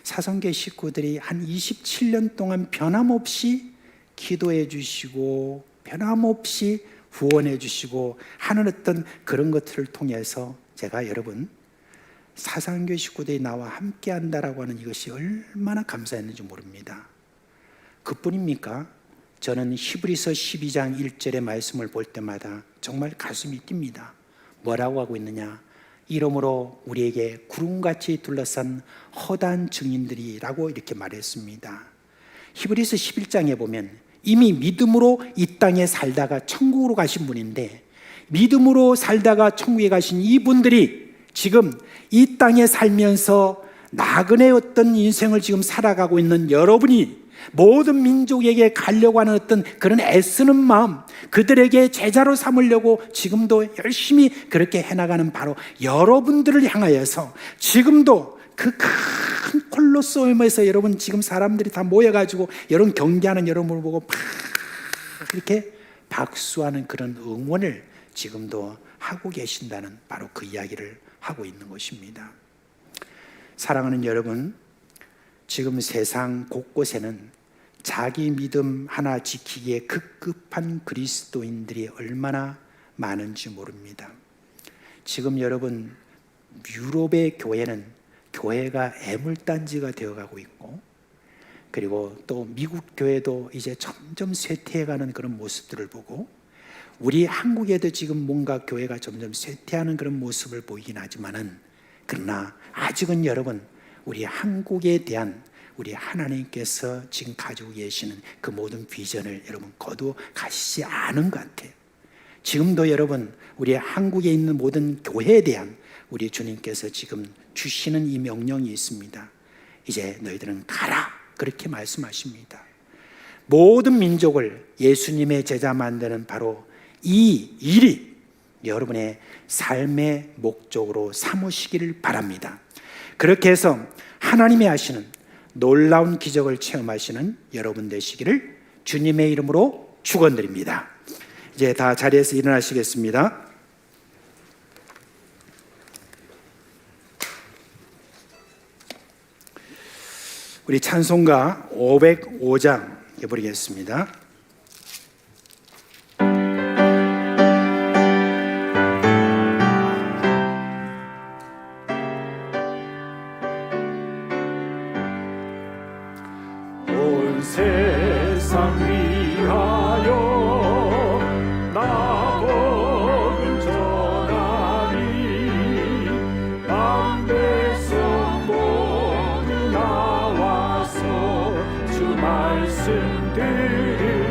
사상교회 식구들이 한 27년 동안 변함없이 기도해 주시고 변함없이 후원해 주시고 하는 어떤 그런 것들을 통해서 제가 여러분 사상교회 식구들이 나와 함께 한다라고 하는 이것이 얼마나 감사했는지 모릅니다. 그뿐입니까? 저는 히브리서 12장 1절의 말씀을 볼 때마다 정말 가슴이 뜁니다. 뭐라고 하고 있느냐? 이러므로 우리에게 구름같이 둘러싼 허다한 증인들이라고 이렇게 말했습니다. 히브리서 11장에 보면 이미 믿음으로 이 땅에 살다가 천국으로 가신 분인데, 믿음으로 살다가 천국에 가신 이분들이 지금 이 땅에 살면서 나그네 어떤 인생을 지금 살아가고 있는 여러분이 모든 민족에게 가려고 하는 어떤 그런 애쓰는 마음, 그들에게 제자로 삼으려고 지금도 열심히 그렇게 해나가는 바로 여러분들을 향하여서 지금도 그 큰 콜로세움에서 여러분 지금 사람들이 다 모여가지고 여러분 경기하는 여러분을 보고 막 이렇게 박수하는 그런 응원을 지금도 하고 계신다는 바로 그 이야기를 하고 있는 것입니다. 사랑하는 여러분, 지금 세상 곳곳에는 자기 믿음 하나 지키기에 급급한 그리스도인들이 얼마나 많은지 모릅니다. 지금 여러분 유럽의 교회는 교회가 애물단지가 되어가고 있고, 그리고 또 미국 교회도 이제 점점 쇠퇴해가는 그런 모습들을 보고, 우리 한국에도 지금 뭔가 교회가 점점 쇠퇴하는 그런 모습을 보이긴 하지만은, 그러나 아직은 여러분 우리 한국에 대한 우리 하나님께서 지금 가지고 계시는 그 모든 비전을 여러분 거두 가시지 않은 것 같아요. 지금도 여러분 우리 한국에 있는 모든 교회에 대한 우리 주님께서 지금 주시는 이 명령이 있습니다. 이제 너희들은 가라, 그렇게 말씀하십니다. 모든 민족을 예수님의 제자 만드는 바로 이 일이 여러분의 삶의 목적으로 삼으시기를 바랍니다. 그렇게 해서 하나님이 하시는 놀라운 기적을 체험하시는 여러분 되시기를 주님의 이름으로 축원드립니다. 이제 다 자리에서 일어나시겠습니다. 우리 찬송가 505장 해보겠습니다. 온 세상 위하여 나 복음 전하리. 남배성 모두 나와서 주 말씀 들으리.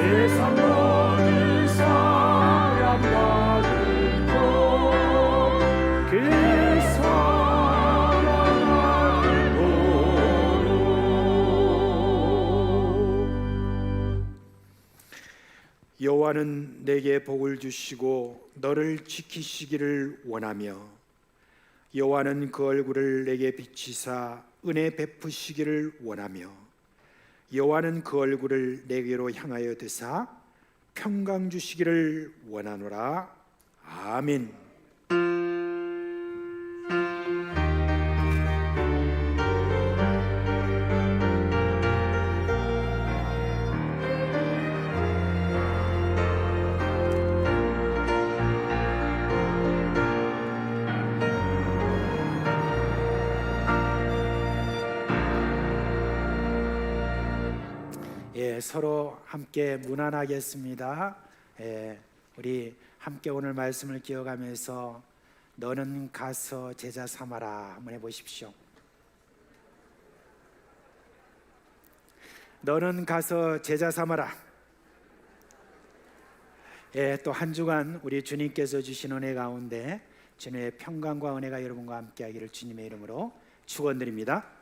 세상 모든 사람들도 그 사랑을 여호와는 내게 복을 주시고 너를 지키시기를 원하며 여호와는 그 얼굴을 내게 비치사 은혜 베푸시기를 원하며 여호와는 그 얼굴을 내게로 향하여 드사 평강 주시기를 원하노라. 아멘. 서로 함께 문안하겠습니다. 우리 함께 오늘 말씀을 기억하면서 너는 가서 제자 삼아라 한번 해보십시오. 너는 가서 제자 삼아라. 또 한 주간 우리 주님께서 주신 은혜 가운데 주님의 평강과 은혜가 여러분과 함께하기를 주님의 이름으로 축원드립니다.